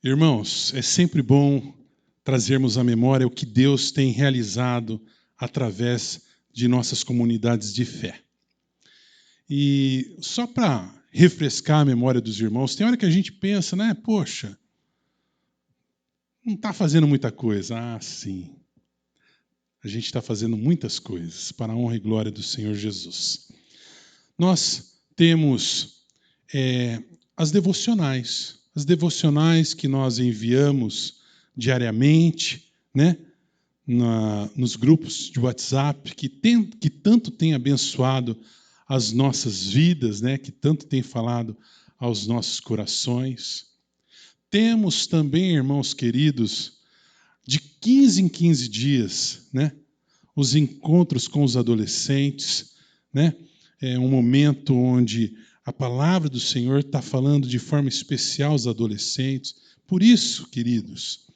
Irmãos, é sempre bom trazermos à memória o que Deus tem realizado através de nossas comunidades de fé. E só para refrescar a memória dos irmãos, tem hora que a gente pensa, né? Poxa, não está fazendo muita coisa. Ah, sim. A gente está fazendo muitas coisas para a honra e glória do Senhor Jesus. Nós temos as devocionais que nós enviamos diariamente, né? Nos grupos de WhatsApp, que tanto tem abençoado as nossas vidas, né? Que tanto tem falado aos nossos corações. Temos também, irmãos queridos, de 15 em 15 dias, né? Os encontros com os adolescentes, né? É um momento onde a palavra do Senhor está falando de forma especial aos adolescentes. Por isso, queridos,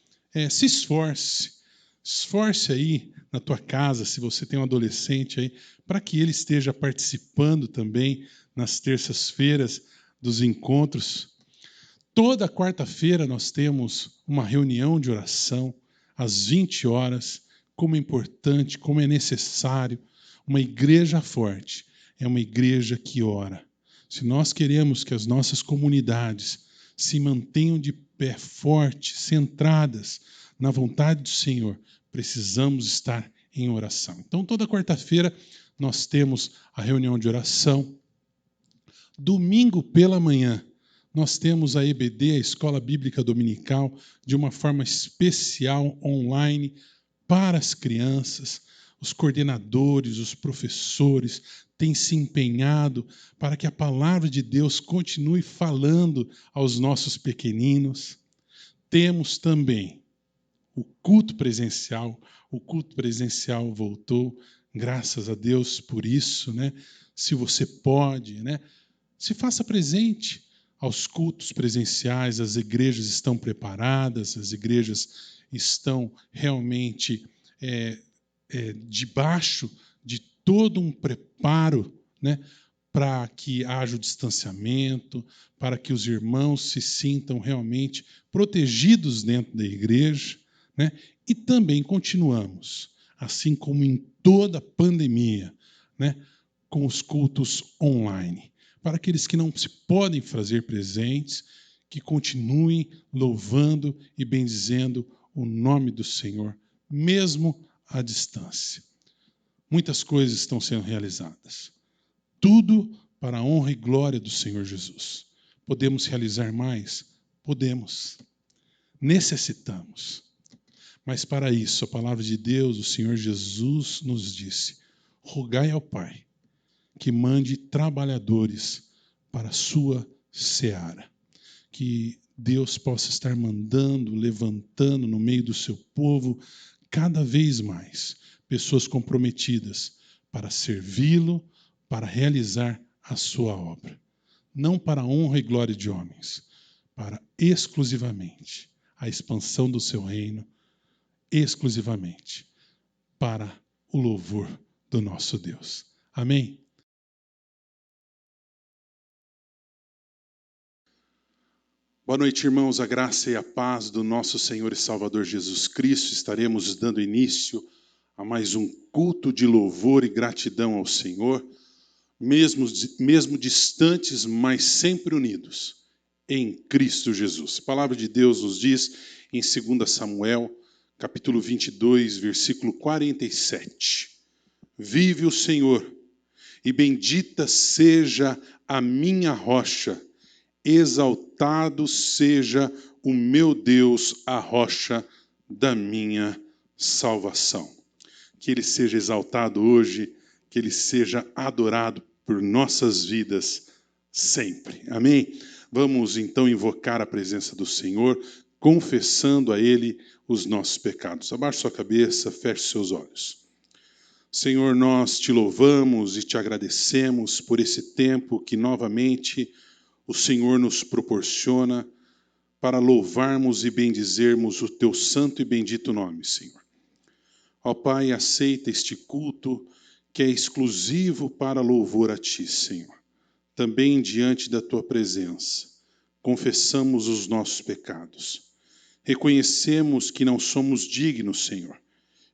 se esforce aí na tua casa, se você tem um adolescente aí, para que ele esteja participando também nas terças-feiras dos encontros. Toda quarta-feira nós temos uma reunião de oração às 20 horas. Como é importante, como é necessário. Uma igreja forte é uma igreja que ora. Se nós queremos que as nossas comunidades se mantenham de pé fortes, centradas na vontade do Senhor, precisamos estar em oração. Então, toda quarta-feira nós temos a reunião de oração. Domingo pela manhã, nós temos a EBD, a Escola Bíblica Dominical, de uma forma especial, online, para as crianças. Os coordenadores, os professores têm se empenhado para que a palavra de Deus continue falando aos nossos pequeninos. Temos também o culto presencial. O culto presencial voltou, graças a Deus por isso, né? Se você pode, né? Se faça presente aos cultos presenciais, as igrejas estão preparadas, as igrejas estão realmente debaixo de todo um preparo, né, para que haja o distanciamento, para que os irmãos se sintam realmente protegidos dentro da igreja, né? E também continuamos, assim como em toda a pandemia, né, com os cultos online. Para aqueles que não se podem fazer presentes, que continuem louvando e bendizendo o nome do Senhor, mesmo à distância. Muitas coisas estão sendo realizadas. Tudo para a honra e glória do Senhor Jesus. Podemos realizar mais? Podemos. Necessitamos. Mas para isso, a palavra de Deus, o Senhor Jesus nos disse: rogai ao Pai que mande trabalhadores para a sua seara. Que Deus possa estar mandando, levantando no meio do seu povo, cada vez mais, pessoas comprometidas para servi-lo, para realizar a sua obra. Não para a honra e glória de homens, para exclusivamente a expansão do seu reino, exclusivamente para o louvor do nosso Deus. Amém? Boa noite, irmãos. A graça e a paz do nosso Senhor e Salvador Jesus Cristo. Estaremos dando início a mais um culto de louvor e gratidão ao Senhor, mesmo distantes, mas sempre unidos em Cristo Jesus. A palavra de Deus nos diz em 2 Samuel, capítulo 22, versículo 47. Vive o Senhor, e bendita seja a minha rocha, exaltado seja o meu Deus, a rocha da minha salvação. Que Ele seja exaltado hoje, que Ele seja adorado por nossas vidas sempre. Amém? Vamos então invocar a presença do Senhor, confessando a Ele os nossos pecados. Abaixe sua cabeça, feche seus olhos. Senhor, nós te louvamos e te agradecemos por esse tempo que novamente o Senhor nos proporciona para louvarmos e bendizermos o teu santo e bendito nome, Senhor. Ó Pai, aceita este culto que é exclusivo para louvor a ti, Senhor. Também diante da tua presença, confessamos os nossos pecados. Reconhecemos que não somos dignos, Senhor,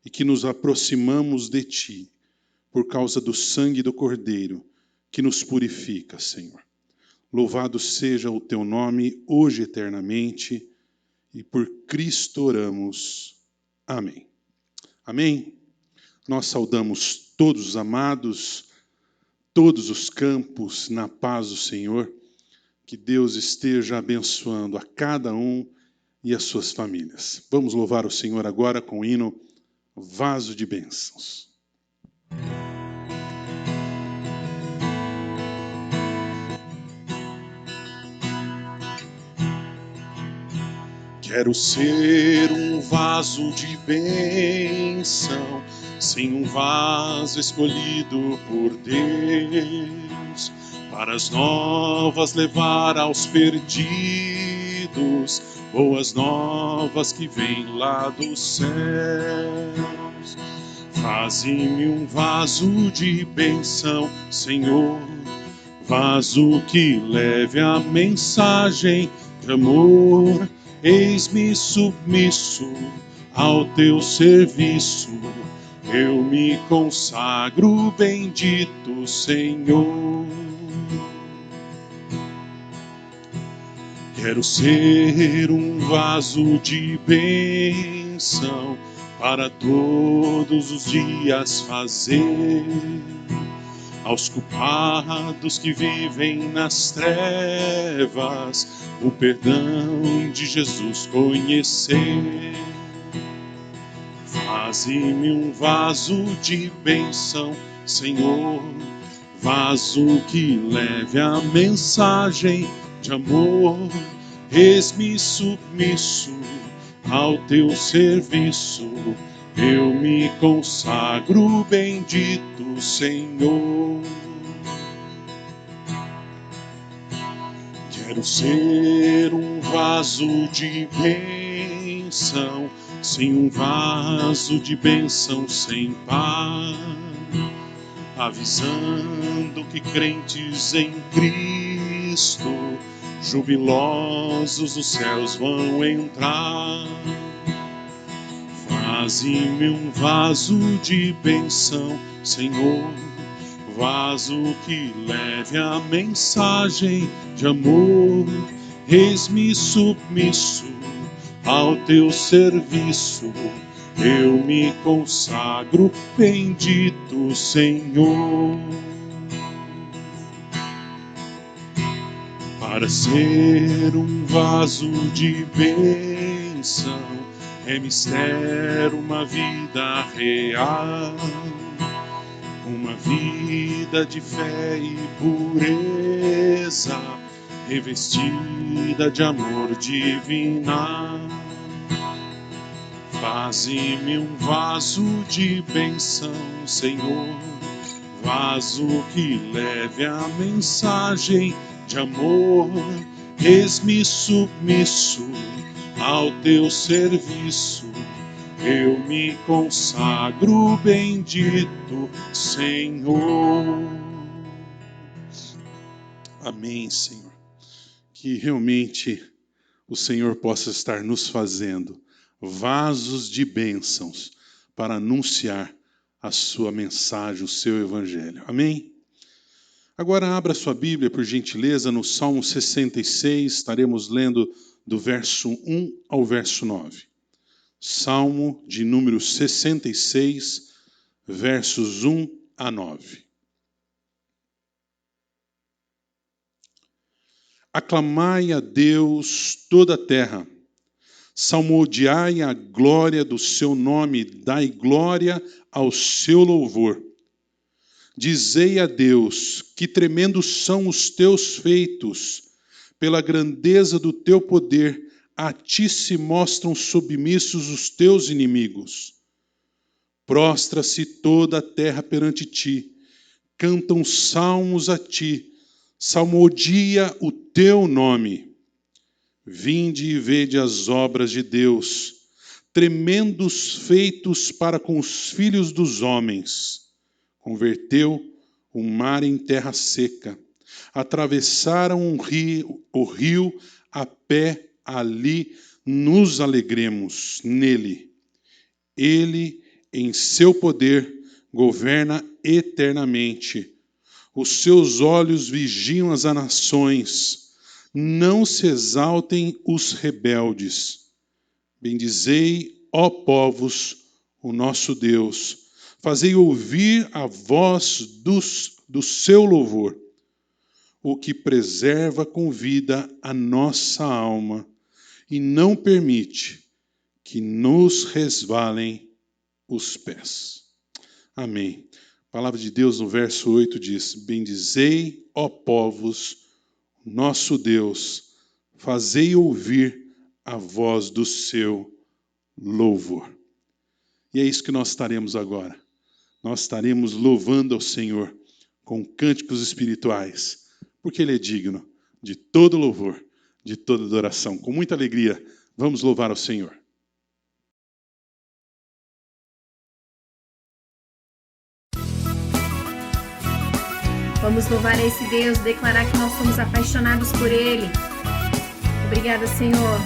e que nos aproximamos de Ti por causa do sangue do Cordeiro que nos purifica, Senhor. Louvado seja o Teu nome, hoje e eternamente, e por Cristo oramos. Amém. Amém? Nós saudamos todos os amados, todos os campos, na paz do Senhor. Que Deus esteja abençoando a cada um e as suas famílias. Vamos louvar o Senhor agora com o hino Vaso de Bênçãos. Quero ser um vaso de bênção, sim, um vaso escolhido por Deus, para as novas levar aos perdidos, boas novas que vêm lá dos céus. Faze-me um vaso de bênção, Senhor, vaso que leve a mensagem de amor. Eis-me submisso ao teu serviço, eu me consagro, bendito Senhor. Quero ser um vaso de bênção para todos os dias fazer aos culpados que vivem nas trevas o perdão de Jesus conhecer. Faze-me um vaso de bênção, Senhor, vaso que leve a mensagem de amor. Eis-me submisso ao teu serviço, eu me consagro, bendito Senhor. Quero ser um vaso de bênção, sim, um vaso de bênção sem par, avisando que crentes em Cristo, jubilosos os céus vão entrar. Faze-me um vaso de bênção, Senhor, vaso que leve a mensagem de amor. Eis-me submisso ao teu serviço, eu me consagro, bendito Senhor. Para ser um vaso de bênção é mistério uma vida real, uma vida de fé e pureza, revestida de amor divinal. Faze-me um vaso de bênção, Senhor, vaso que leve a mensagem de amor. Eis-me submisso ao teu serviço, eu me consagro, bendito Senhor. Amém, Senhor. Que realmente o Senhor possa estar nos fazendo vasos de bênçãos para anunciar a sua mensagem, o seu evangelho. Amém? Agora abra sua Bíblia, por gentileza, no Salmo 66, estaremos lendo do verso 1 ao verso 9. Salmo de número 66, versos 1 a 9. Aclamai a Deus toda a terra, salmodiai a glória do seu nome, dai glória ao seu louvor. Dizei a Deus, que tremendos são os teus feitos, pela grandeza do teu poder, a ti se mostram submissos os teus inimigos. Prostra-se toda a terra perante ti, cantam salmos a ti, salmodia o teu nome. Vinde e vede as obras de Deus, tremendos feitos para com os filhos dos homens. Converteu o mar em terra seca, atravessaram o rio a pé ali nos alegremos nele. Ele, em seu poder, governa eternamente. Os seus olhos vigiam as nações. Não se exaltem os rebeldes. Bendizei, ó povos, o nosso Deus. Fazei ouvir a voz do seu louvor, o que preserva com vida a nossa alma e não permite que nos resvalem os pés. Amém. A palavra de Deus no verso 8 diz: Bendizei, ó povos, nosso Deus, fazei ouvir a voz do seu louvor. E é isso que nós estaremos agora. Nós estaremos louvando ao Senhor com cânticos espirituais, porque Ele é digno de todo louvor, de toda adoração. Com muita alegria, vamos louvar ao Senhor. Vamos louvar a esse Deus, declarar que nós somos apaixonados por Ele. Obrigada, Senhor.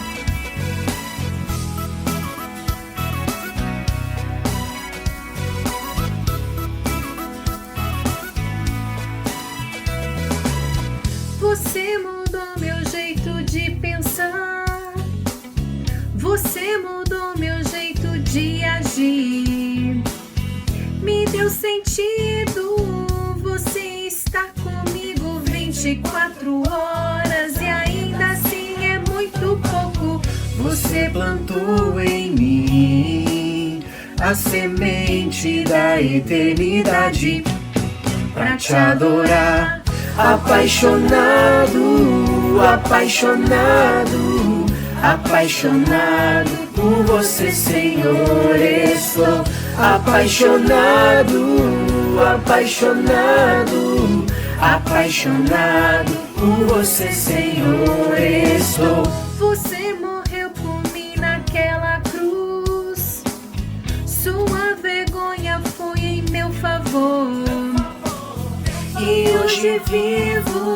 Você mudou meu jeito de pensar. Você mudou meu jeito de agir. Me deu sentido. Você está comigo 24 horas e ainda assim é muito pouco. Você plantou em mim a semente da eternidade pra te adorar. Apaixonado, apaixonado, apaixonado por você, Senhor. Estou apaixonado, apaixonado, apaixonado por você, Senhor. Estou. Você morreu por mim naquela cruz. Sua vergonha foi em meu favor. E hoje vivo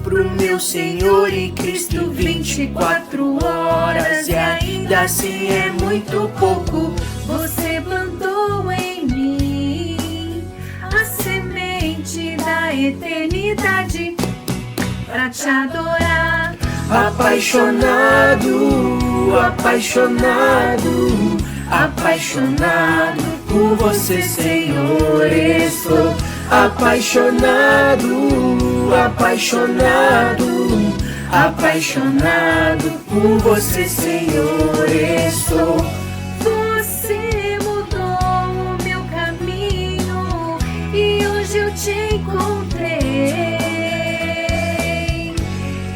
pro meu Senhor e Cristo 24 horas e ainda assim é muito pouco. Você plantou em mim a semente da eternidade pra te adorar. Apaixonado, apaixonado, apaixonado por você, Senhor. Estou apaixonado, apaixonado, apaixonado por você, Senhor. Estou. Você mudou o meu caminho e hoje eu te encontrei.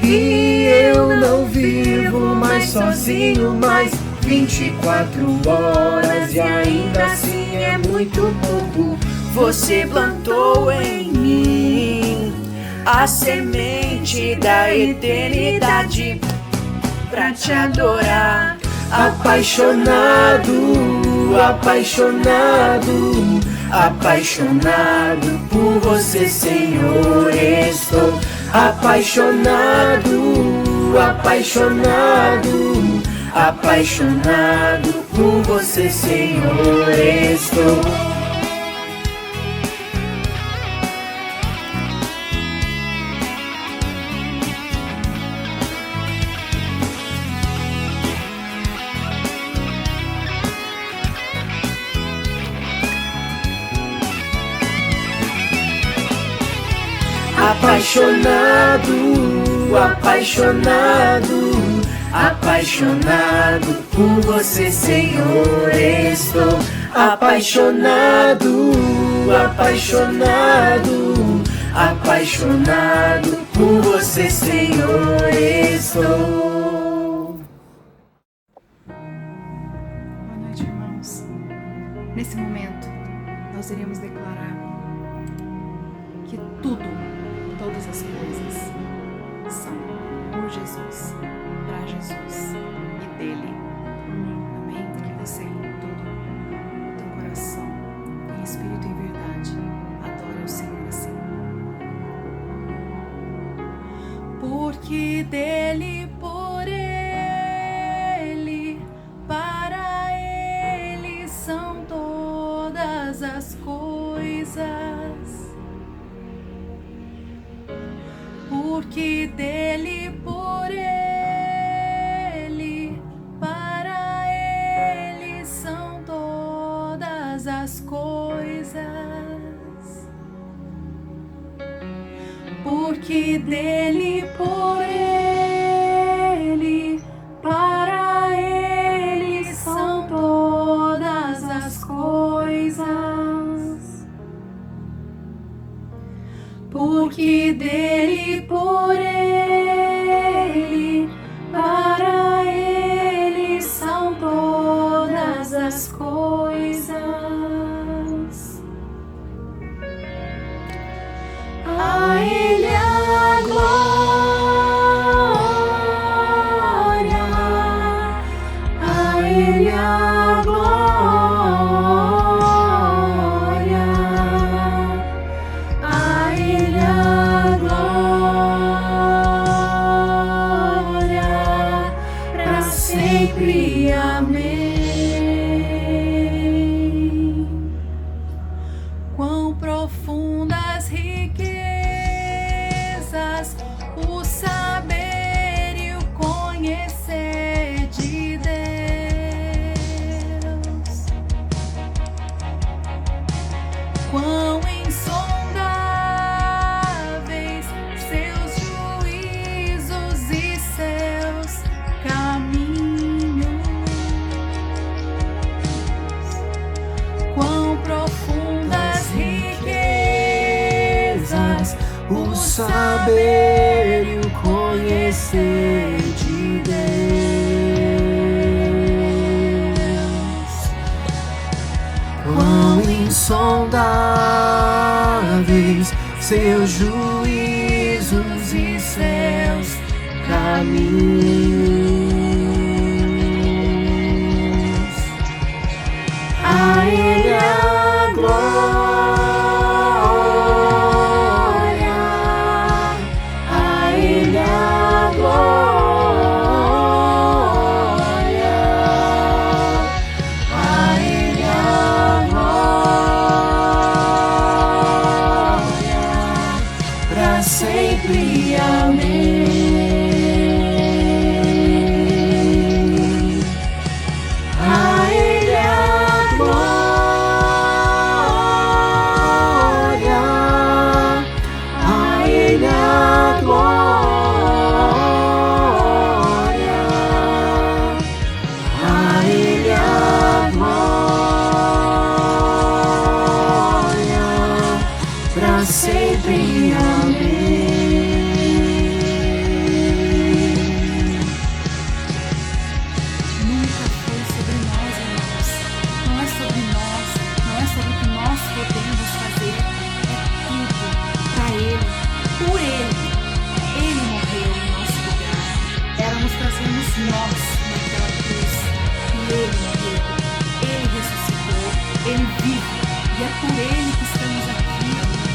E eu não vivo mais sozinho, mais 24 horas e ainda assim é muito pouco. Você plantou em mim a semente da eternidade pra te adorar. Apaixonado, apaixonado, apaixonado por você, Senhor. Estou apaixonado, apaixonado, apaixonado por você, Senhor. Estou. Apaixonado, apaixonado, apaixonado por você, Senhor. Estou apaixonado, apaixonado, apaixonado por você, Senhor. Estou. Boa noite, irmãos. Nesse momento, nós iremos declarar que todas as coisas são por Jesus, para Jesus e dele. Amém? Que você, com todo o teu coração, em espírito e em verdade, adore ao Senhor assim. Porque dele, por ele porque dele, por ele, para ele são todas as coisas. Porque dele, por ele, para ele são todas as coisas. A ele a glória, a ele a glória, a ele a glória, para sempre. Amém. Quão profundas riquezas o saber e o conhecer de Deus. Quão insondáveis seus juízos e seus caminhos. Quão profundas riquezas o saber e o conhecer de Deus. Quão insondáveis seus juízos e seus caminhos. A ele a glória, a ele a glória, a ele a glória, para sempre. Amém. A ele a glória, a ele a glória, a ele a glória, para sempre. Amém. Nunca foi sobre nós, irmãos. Não é sobre nós, não é sobre o que nós podemos fazer. É tudo para Ele, por Ele. Ele morreu em nosso lugar. Éramos para sermos nós naquela cruz. E Ele morreu, Ele ressuscitou, Ele vive. E é por Ele que estamos aqui.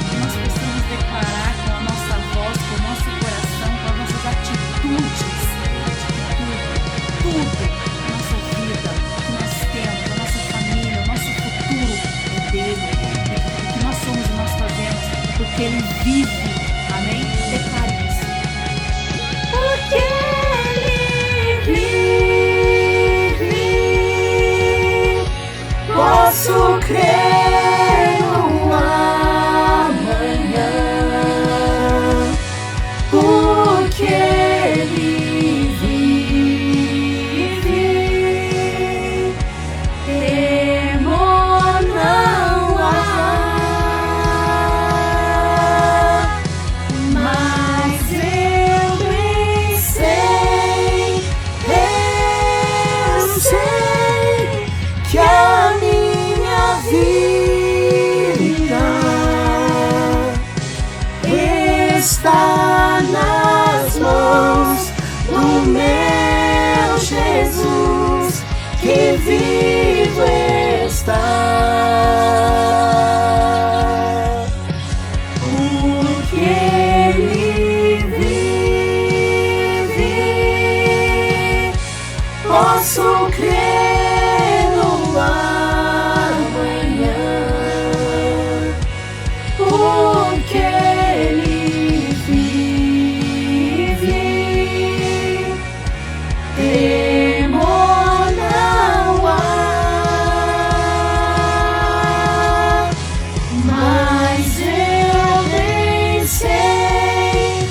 Que nós precisamos declarar com a nossa voz, com o nosso coração, com as nossas atitudes. Tudo a nossa vida, o que nós temos, a nossa família, o nosso futuro é dele. O que nós somos e nós fazemos, porque ele vive. Amém? Declare isso. Porque ele vive, posso crer no amanhã. Porque ele vive, temor não há. Mas eu bem sei que a minha vida está nas mãos do meu Jesus, que vivo está. Porque ele vive, posso crer no amanhã. Porque ele vive, temor não há. Mas eu bem sei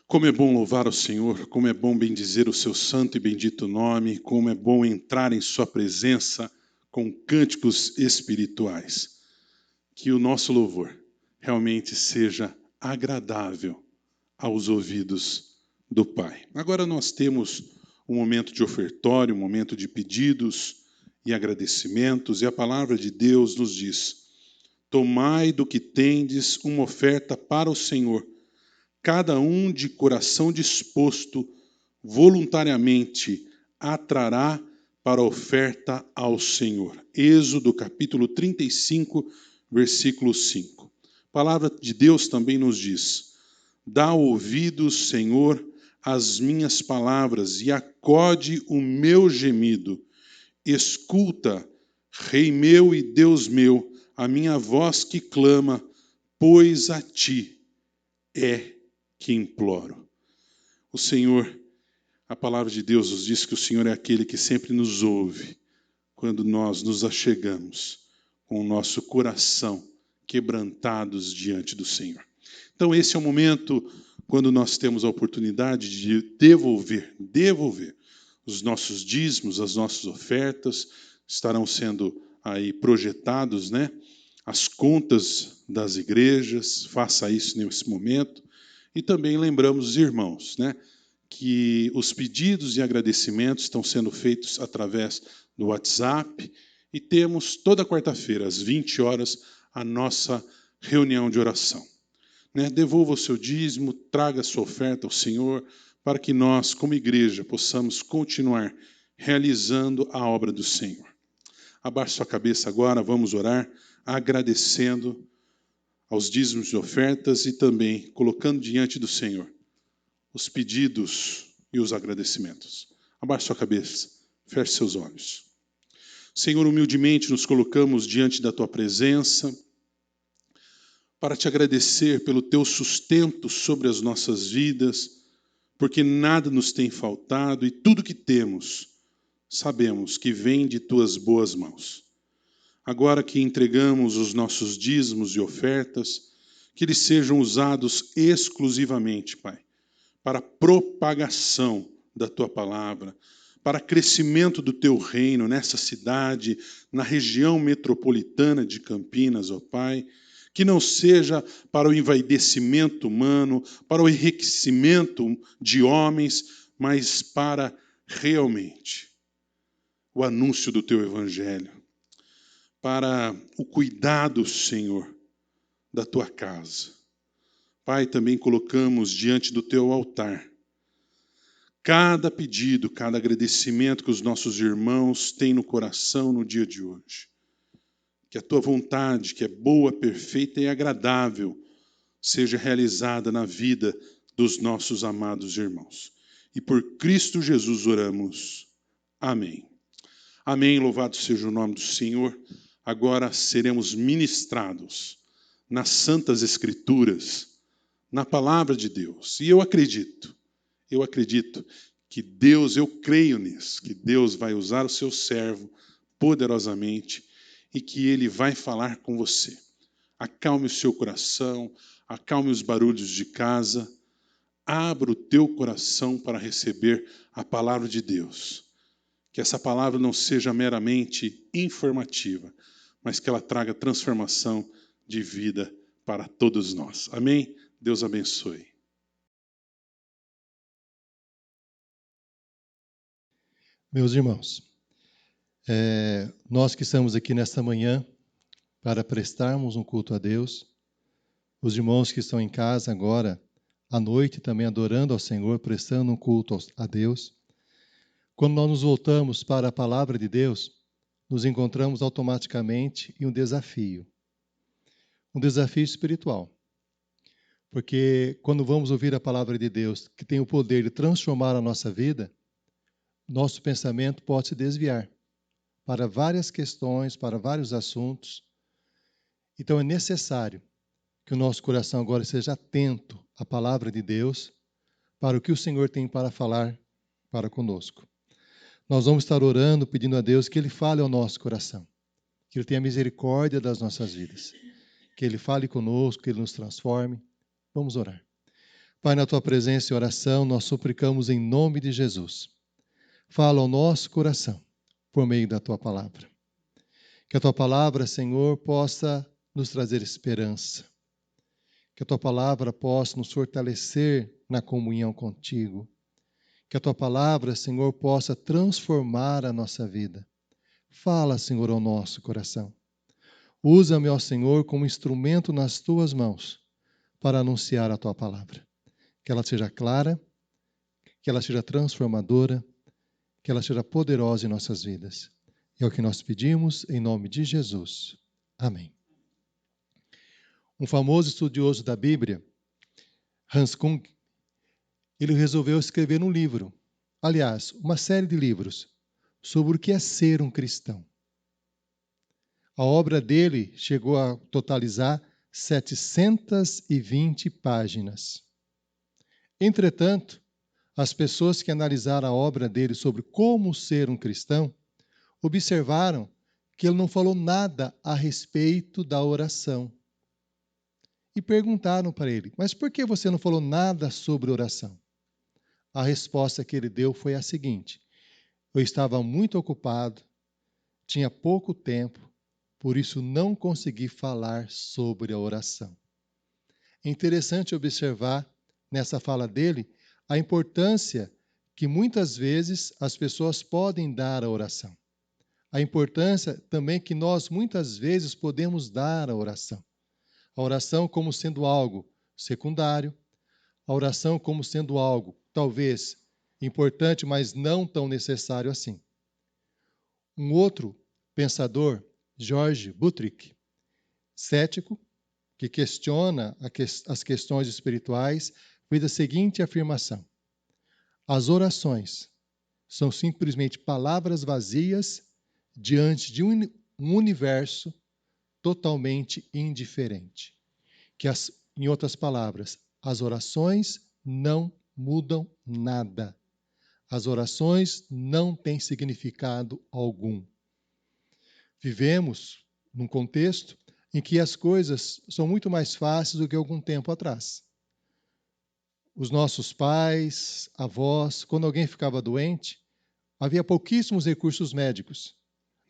Como é bom louvar ao Senhor, como é bom bendizer o seu santo e bendito nome, como é bom entrar em sua presença com cânticos espirituais. Que o nosso louvor realmente seja agradável aos ouvidos do Pai. Agora nós temos um momento de ofertório, um momento de pedidos e agradecimentos, e a palavra de Deus nos diz: tomai do que tendes uma oferta para o Senhor, cada um de coração disposto, voluntariamente, atrará para a oferta ao Senhor. Êxodo capítulo 35, versículo 5. A palavra de Deus também nos diz: dá ouvidos, Senhor, às minhas palavras e acode o meu gemido. Escuta, Rei meu e Deus meu, a minha voz que clama, pois a ti é que imploro. O Senhor, a palavra de Deus nos diz que o Senhor é aquele que sempre nos ouve quando nós nos achegamos com o nosso coração quebrantados diante do Senhor. Então esse é o momento quando nós temos a oportunidade de devolver os nossos dízimos, as nossas ofertas, estarão sendo aí projetados, né? As contas das igrejas, faça isso nesse momento. E também lembramos os irmãos, né, que os pedidos e agradecimentos estão sendo feitos através do WhatsApp e temos toda quarta-feira, às 20 horas, a nossa reunião de oração. Né? Devolva o seu dízimo, traga a sua oferta ao Senhor, para que nós, como igreja, possamos continuar realizando a obra do Senhor. Abaixe sua cabeça agora, vamos orar, agradecendo aos dízimos e ofertas e também colocando diante do Senhor os pedidos e os agradecimentos. Abaixe sua cabeça, feche seus olhos. Senhor, humildemente nos colocamos diante da Tua presença para Te agradecer pelo Teu sustento sobre as nossas vidas, porque nada nos tem faltado e tudo que temos sabemos que vem de Tuas boas mãos. Agora que entregamos os nossos dízimos e ofertas, que eles sejam usados exclusivamente, Pai, para a propagação da Tua palavra, para crescimento do Teu reino nessa cidade, na região metropolitana de Campinas, ó Pai, que não seja para o envaidecimento humano, para o enriquecimento de homens, mas para realmente o anúncio do Teu Evangelho, para o cuidado, Senhor, da Tua casa. Pai, também colocamos diante do Teu altar cada pedido, cada agradecimento que os nossos irmãos têm no coração no dia de hoje. Que a Tua vontade, que é boa, perfeita e agradável, seja realizada na vida dos nossos amados irmãos. E por Cristo Jesus oramos. Amém. Amém. Louvado seja o nome do Senhor. Agora seremos ministrados nas Santas Escrituras, na Palavra de Deus. E eu acredito que Deus, eu creio nisso, que Deus vai usar o seu servo poderosamente e que Ele vai falar com você. Acalme o seu coração, acalme os barulhos de casa, abra o teu coração para receber a palavra de Deus. Que essa palavra não seja meramente informativa, mas que ela traga transformação de vida para todos nós. Amém? Deus abençoe. Meus irmãos, nós que estamos aqui nesta manhã para prestarmos um culto a Deus, os irmãos que estão em casa agora, à noite também adorando ao Senhor, prestando um culto a Deus, quando nós nos voltamos para a palavra de Deus, nos encontramos automaticamente em um desafio espiritual. Porque quando vamos ouvir a palavra de Deus, que tem o poder de transformar a nossa vida, nosso pensamento pode se desviar para várias questões, para vários assuntos. Então é necessário que o nosso coração agora seja atento à palavra de Deus, para o que o Senhor tem para falar para conosco. Nós vamos estar orando, pedindo a Deus que Ele fale ao nosso coração, que Ele tenha misericórdia das nossas vidas, que Ele fale conosco, que Ele nos transforme. Vamos orar. Pai, na tua presença e oração, nós suplicamos em nome de Jesus. Fala ao nosso coração por meio da tua palavra. Que a tua palavra, Senhor, possa nos trazer esperança. Que a tua palavra possa nos fortalecer na comunhão contigo. Que a tua palavra, Senhor, possa transformar a nossa vida. Fala, Senhor, ao nosso coração. Usa-me, ó Senhor, como instrumento nas tuas mãos para anunciar a tua palavra. Que ela seja clara, que ela seja transformadora, que ela seja poderosa em nossas vidas. É o que nós pedimos em nome de Jesus. Amém. Um famoso estudioso da Bíblia, Hans Kung, ele resolveu escrever um livro, aliás, uma série de livros, sobre o que é ser um cristão. A obra dele chegou a totalizar 720 páginas. Entretanto, as pessoas que analisaram a obra dele sobre como ser um cristão, observaram que ele não falou nada a respeito da oração. E perguntaram para ele, mas por que você não falou nada sobre oração? A resposta que ele deu foi a seguinte: eu estava muito ocupado, tinha pouco tempo, por isso não consegui falar sobre a oração. É interessante observar nessa fala dele a importância que muitas vezes as pessoas podem dar à oração. A importância também que nós muitas vezes podemos dar à oração. A oração como sendo algo secundário, a oração como sendo algo talvez importante, mas não tão necessário assim. Um outro pensador, George Buttrick, cético, que questiona as questões espirituais, fez a seguinte afirmação: as orações são simplesmente palavras vazias diante de um universo totalmente indiferente. Em outras palavras, as orações não mudam nada. As orações não têm significado algum. Vivemos num contexto em que as coisas são muito mais fáceis do que algum tempo atrás. Os nossos pais, avós, quando alguém ficava doente, havia pouquíssimos recursos médicos.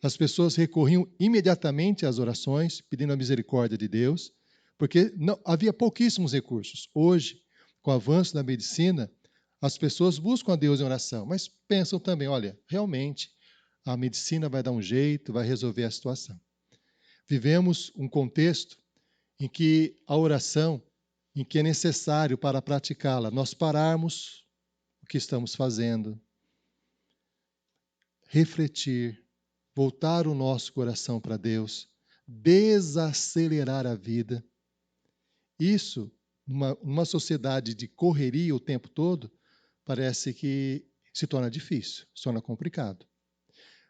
As pessoas recorriam imediatamente às orações, pedindo a misericórdia de Deus, porque havia pouquíssimos recursos. Hoje, com o avanço da medicina, as pessoas buscam a Deus em oração, mas pensam também, olha, realmente, a medicina vai dar um jeito, vai resolver a situação. Vivemos um contexto em que a oração, em que é necessário para praticá-la, nós pararmos o que estamos fazendo, refletir, voltar o nosso coração para Deus, desacelerar a vida. Isso, numa sociedade de correria o tempo todo, parece que se torna difícil, se torna complicado.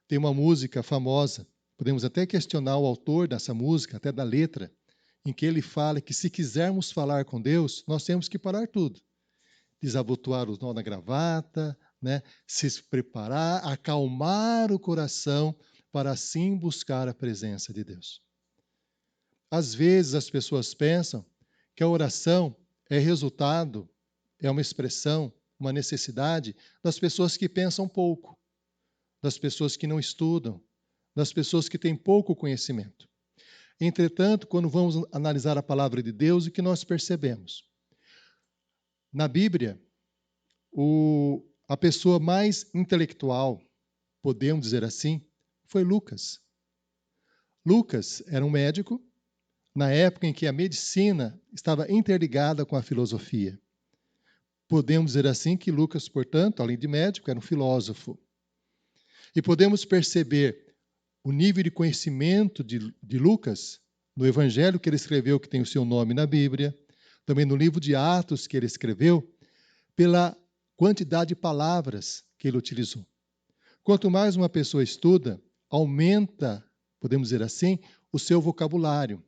Tem uma música famosa, podemos até questionar o autor dessa música, até da letra, em que ele fala que se quisermos falar com Deus, nós temos que parar tudo. Desabotoar o nó na gravata, se preparar, acalmar o coração para assim buscar a presença de Deus. Às vezes as pessoas pensam que a oração é resultado, é uma expressão, uma necessidade das pessoas que pensam pouco, das pessoas que não estudam, das pessoas que têm pouco conhecimento. Entretanto, quando vamos analisar a palavra de Deus, o que nós percebemos? Na Bíblia, a pessoa mais intelectual, podemos dizer assim, foi Lucas. Lucas era um médico, na época em que a medicina estava interligada com a filosofia. Podemos dizer assim que Lucas, portanto, além de médico, era um filósofo. E podemos perceber o nível de conhecimento de Lucas no evangelho que ele escreveu, que tem o seu nome na Bíblia, também no livro de Atos que ele escreveu, pela quantidade de palavras que ele utilizou. Quanto mais uma pessoa estuda, aumenta, podemos dizer assim, o seu vocabulário.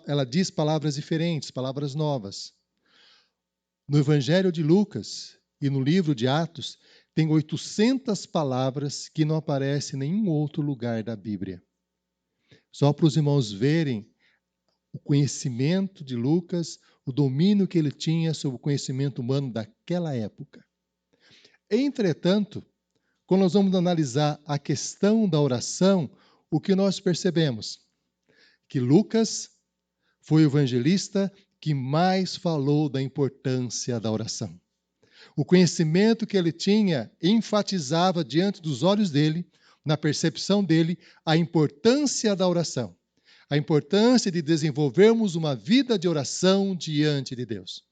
Ela diz palavras diferentes, palavras novas. No Evangelho de Lucas e no livro de Atos, tem 800 palavras que não aparecem em nenhum outro lugar da Bíblia. Só para os irmãos verem o conhecimento de Lucas, o domínio que ele tinha sobre o conhecimento humano daquela época. Entretanto, quando nós vamos analisar a questão da oração, o que nós percebemos? Que Lucas foi o evangelista que mais falou da importância da oração. O conhecimento que ele tinha enfatizava diante dos olhos dele, na percepção dele, a importância da oração. A importância de desenvolvermos uma vida de oração diante de Deus.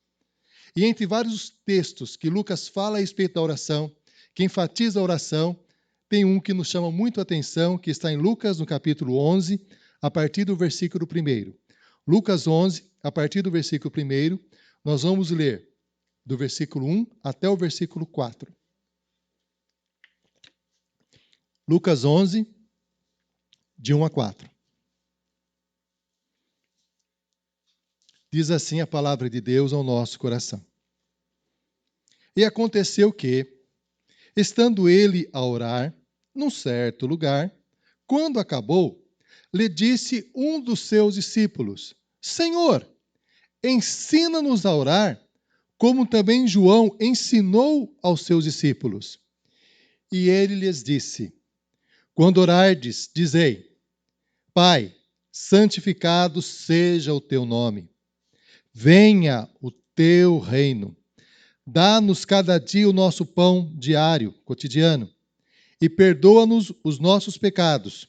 E entre vários textos que Lucas fala a respeito da oração, que enfatiza a oração, tem um que nos chama muito a atenção, que está em Lucas, no capítulo 11, a partir do versículo 1. Lucas 11, a partir do versículo 1, nós vamos ler do versículo 1 até o versículo 4. Lucas 11, de 1 a 4. Diz assim a palavra de Deus ao nosso coração. E aconteceu que, estando ele a orar, num certo lugar, quando acabou, lhe disse um dos seus discípulos: Senhor, ensina-nos a orar, como também João ensinou aos seus discípulos. E ele lhes disse: Quando orardes, dizei: Pai, santificado seja o teu nome. Venha o teu reino. Dá-nos cada dia o nosso pão diário, cotidiano, e perdoa-nos os nossos pecados,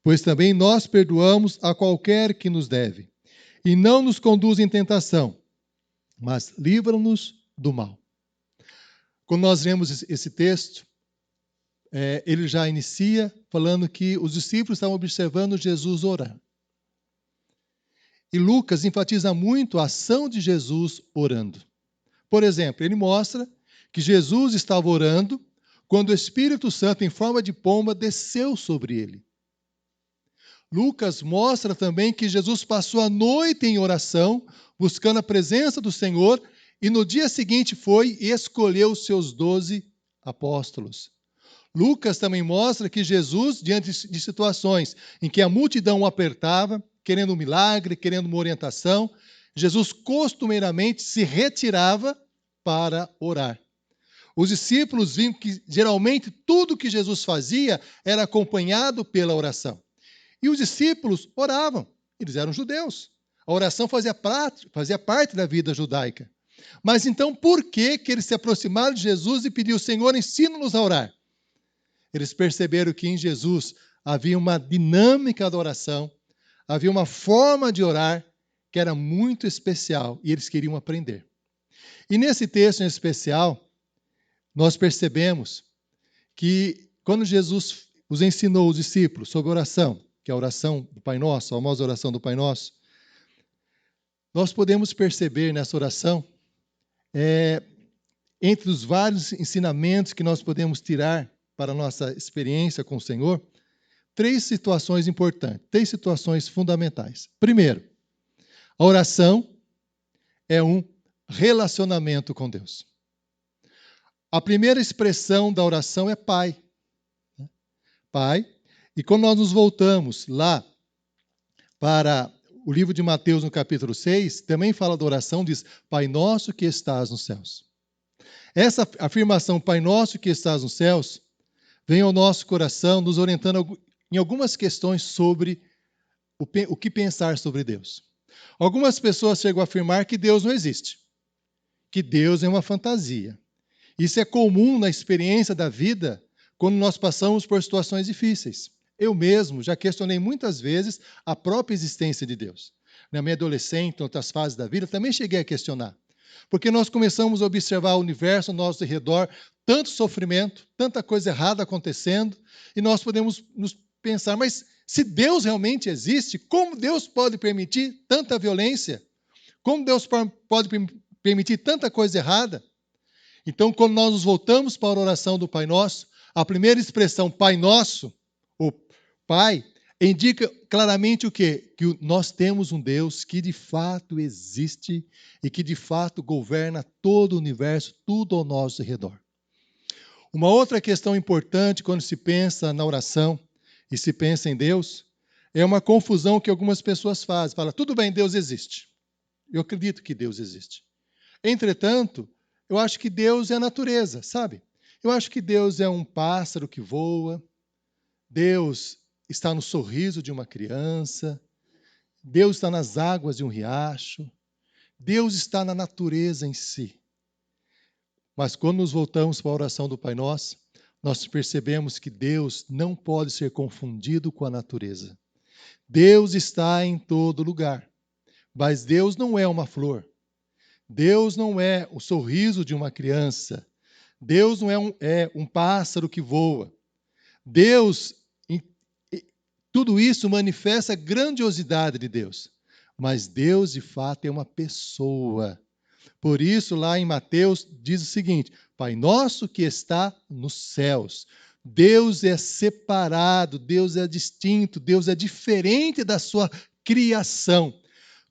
pois também nós perdoamos a qualquer que nos deve. E não nos conduz em tentação, mas livra-nos do mal. Quando nós lemos esse texto, ele já inicia falando que os discípulos estavam observando Jesus orar. E Lucas enfatiza muito a ação de Jesus orando. Por exemplo, ele mostra que Jesus estava orando quando o Espírito Santo, em forma de pomba, desceu sobre ele. Lucas mostra também que Jesus passou a noite em oração, buscando a presença do Senhor, e no dia seguinte foi e escolheu os seus 12 apóstolos. Lucas também mostra que Jesus, diante de situações em que a multidão o apertava, querendo um milagre, querendo uma orientação, Jesus costumeiramente se retirava para orar. Os discípulos viam que geralmente tudo que Jesus fazia era acompanhado pela oração. E os discípulos oravam, eles eram judeus. A oração fazia parte da vida judaica. Mas então por que eles se aproximaram de Jesus e pediram: Senhor, ensina-nos a orar? Eles perceberam que em Jesus havia uma dinâmica da oração, havia uma forma de orar que era muito especial e eles queriam aprender. E nesse texto em especial, nós percebemos que quando Jesus os ensinou, os discípulos, sobre oração, que é a oração do Pai Nosso, a famosa oração do Pai Nosso, nós podemos perceber nessa oração, entre os vários ensinamentos que nós podemos tirar para a nossa experiência com o Senhor, 3 situações importantes, 3 situações fundamentais. Primeiro, a oração é um relacionamento com Deus. A primeira expressão da oração é Pai. Pai. E quando nós nos voltamos lá para o livro de Mateus, no capítulo 6, também fala da oração, diz: Pai nosso que estás nos céus. Essa afirmação, Pai nosso que estás nos céus, vem ao nosso coração, nos orientando em algumas questões sobre o que pensar sobre Deus. Algumas pessoas chegam a afirmar que Deus não existe, que Deus é uma fantasia. Isso é comum na experiência da vida quando nós passamos por situações difíceis. Eu mesmo já questionei muitas vezes a própria existência de Deus. Na minha adolescência, em outras fases da vida, também cheguei a questionar. Porque nós começamos a observar o universo ao nosso redor, tanto sofrimento, tanta coisa errada acontecendo, e nós podemos nos pensar, mas se Deus realmente existe, como Deus pode permitir tanta violência? Como Deus pode permitir tanta coisa errada? Então, quando nós nos voltamos para a oração do Pai Nosso, a primeira expressão, Pai Nosso, o Pai, indica claramente o quê? Que nós temos um Deus que de fato existe e que de fato governa todo o universo, tudo ao nosso redor. Uma outra questão importante quando se pensa na oração e se pensa em Deus, É uma confusão que algumas pessoas fazem. Fala, tudo bem, Deus existe. Eu acredito que Deus existe. Entretanto, eu acho que Deus é a natureza, sabe? Eu acho que Deus é um pássaro que voa. Deus está no sorriso de uma criança. Deus está nas águas de um riacho. Deus está na natureza em si. Mas quando nos voltamos para a oração do Pai Nosso, nós percebemos que Deus não pode ser confundido com a natureza. Deus está em todo lugar, mas Deus não é uma flor. Deus não é o sorriso de uma criança. Deus não é um pássaro que voa. Deus, tudo isso manifesta a grandiosidade de Deus. Mas Deus, de fato, é uma pessoa. Por isso, lá em Mateus, diz o seguinte, Pai nosso que está nos céus. Deus é separado, Deus é distinto, Deus é diferente da sua criação.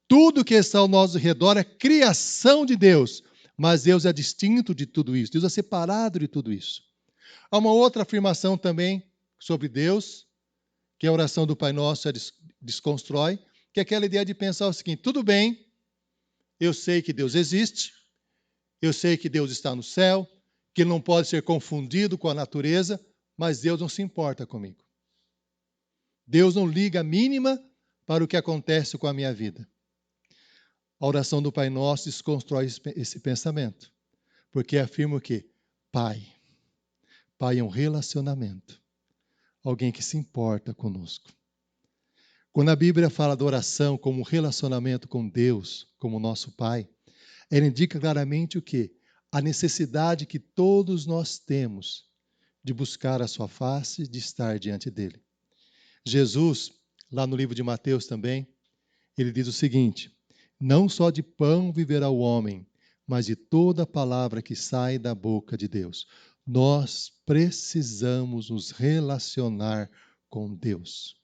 Tudo que está ao nosso redor é criação de Deus, mas Deus é distinto de tudo isso, Deus é separado de tudo isso. Há uma outra afirmação também sobre Deus, que a oração do Pai Nosso desconstrói, que é aquela ideia de pensar o seguinte, tudo bem, eu sei que Deus existe, eu sei que Deus está no céu, que Ele não pode ser confundido com a natureza, mas Deus não se importa comigo. Deus não liga a mínima para o que acontece com a minha vida. A oração do Pai Nosso desconstrói esse pensamento, porque afirma o quê? Pai. Pai é um relacionamento. Alguém que se importa conosco. Quando a Bíblia fala da oração como um relacionamento com Deus, como nosso Pai, ela indica claramente o quê? A necessidade que todos nós temos de buscar a sua face, de estar diante dele. Jesus, lá no livro de Mateus também, ele diz o seguinte, não só de pão viverá o homem, mas de toda a palavra que sai da boca de Deus. Nós precisamos nos relacionar com Deus.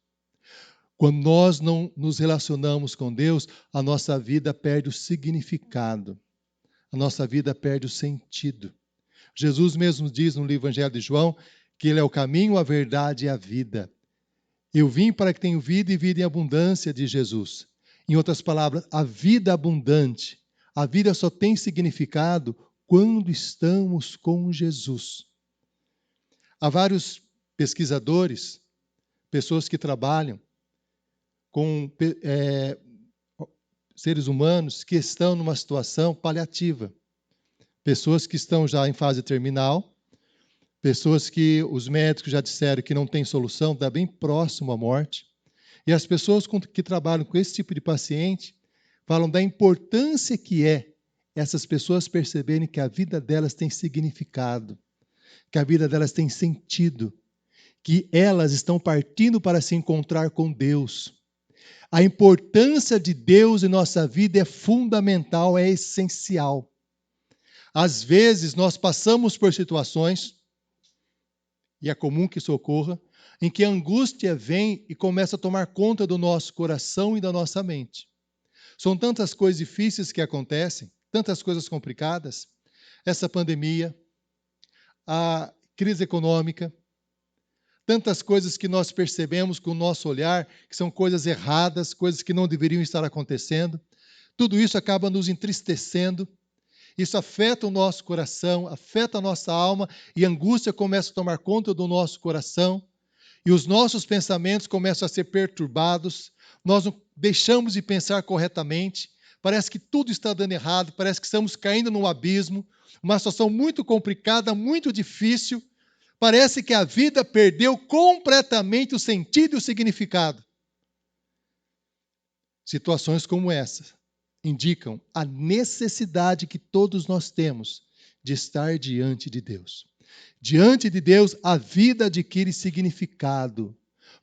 Quando nós não nos relacionamos com Deus, a nossa vida perde o significado. A nossa vida perde o sentido. Jesus mesmo diz no livro Evangelho de João que Ele é o caminho, a verdade e a vida. Eu vim para que tenham vida e vida em abundância, diz Jesus. Em outras palavras, a vida abundante, a vida só tem significado quando estamos com Jesus. Há vários pesquisadores, pessoas que trabalham com seres humanos que estão numa situação paliativa. Pessoas que estão já em fase terminal, pessoas que os médicos já disseram que não tem solução, está bem próximo à morte. E as pessoas que trabalham com esse tipo de paciente falam da importância que é essas pessoas perceberem que a vida delas tem significado, que a vida delas tem sentido, que elas estão partindo para se encontrar com Deus. A importância de Deus em nossa vida é fundamental, é essencial. Às vezes nós passamos por situações, e é comum que isso ocorra, em que a angústia vem e começa a tomar conta do nosso coração e da nossa mente. São tantas coisas difíceis que acontecem, tantas coisas complicadas, essa pandemia, a crise econômica, tantas coisas que nós percebemos com o nosso olhar, que são coisas erradas, coisas que não deveriam estar acontecendo. Tudo isso acaba nos entristecendo. Isso afeta o nosso coração, afeta a nossa alma, e a angústia começa a tomar conta do nosso coração, e os nossos pensamentos começam a ser perturbados, nós não deixamos de pensar corretamente, parece que tudo está dando errado, parece que estamos caindo num abismo, uma situação muito complicada, muito difícil. Parece que a vida perdeu completamente o sentido e o significado. Situações como essa indicam a necessidade que todos nós temos de estar diante de Deus. Diante de Deus, a vida adquire significado,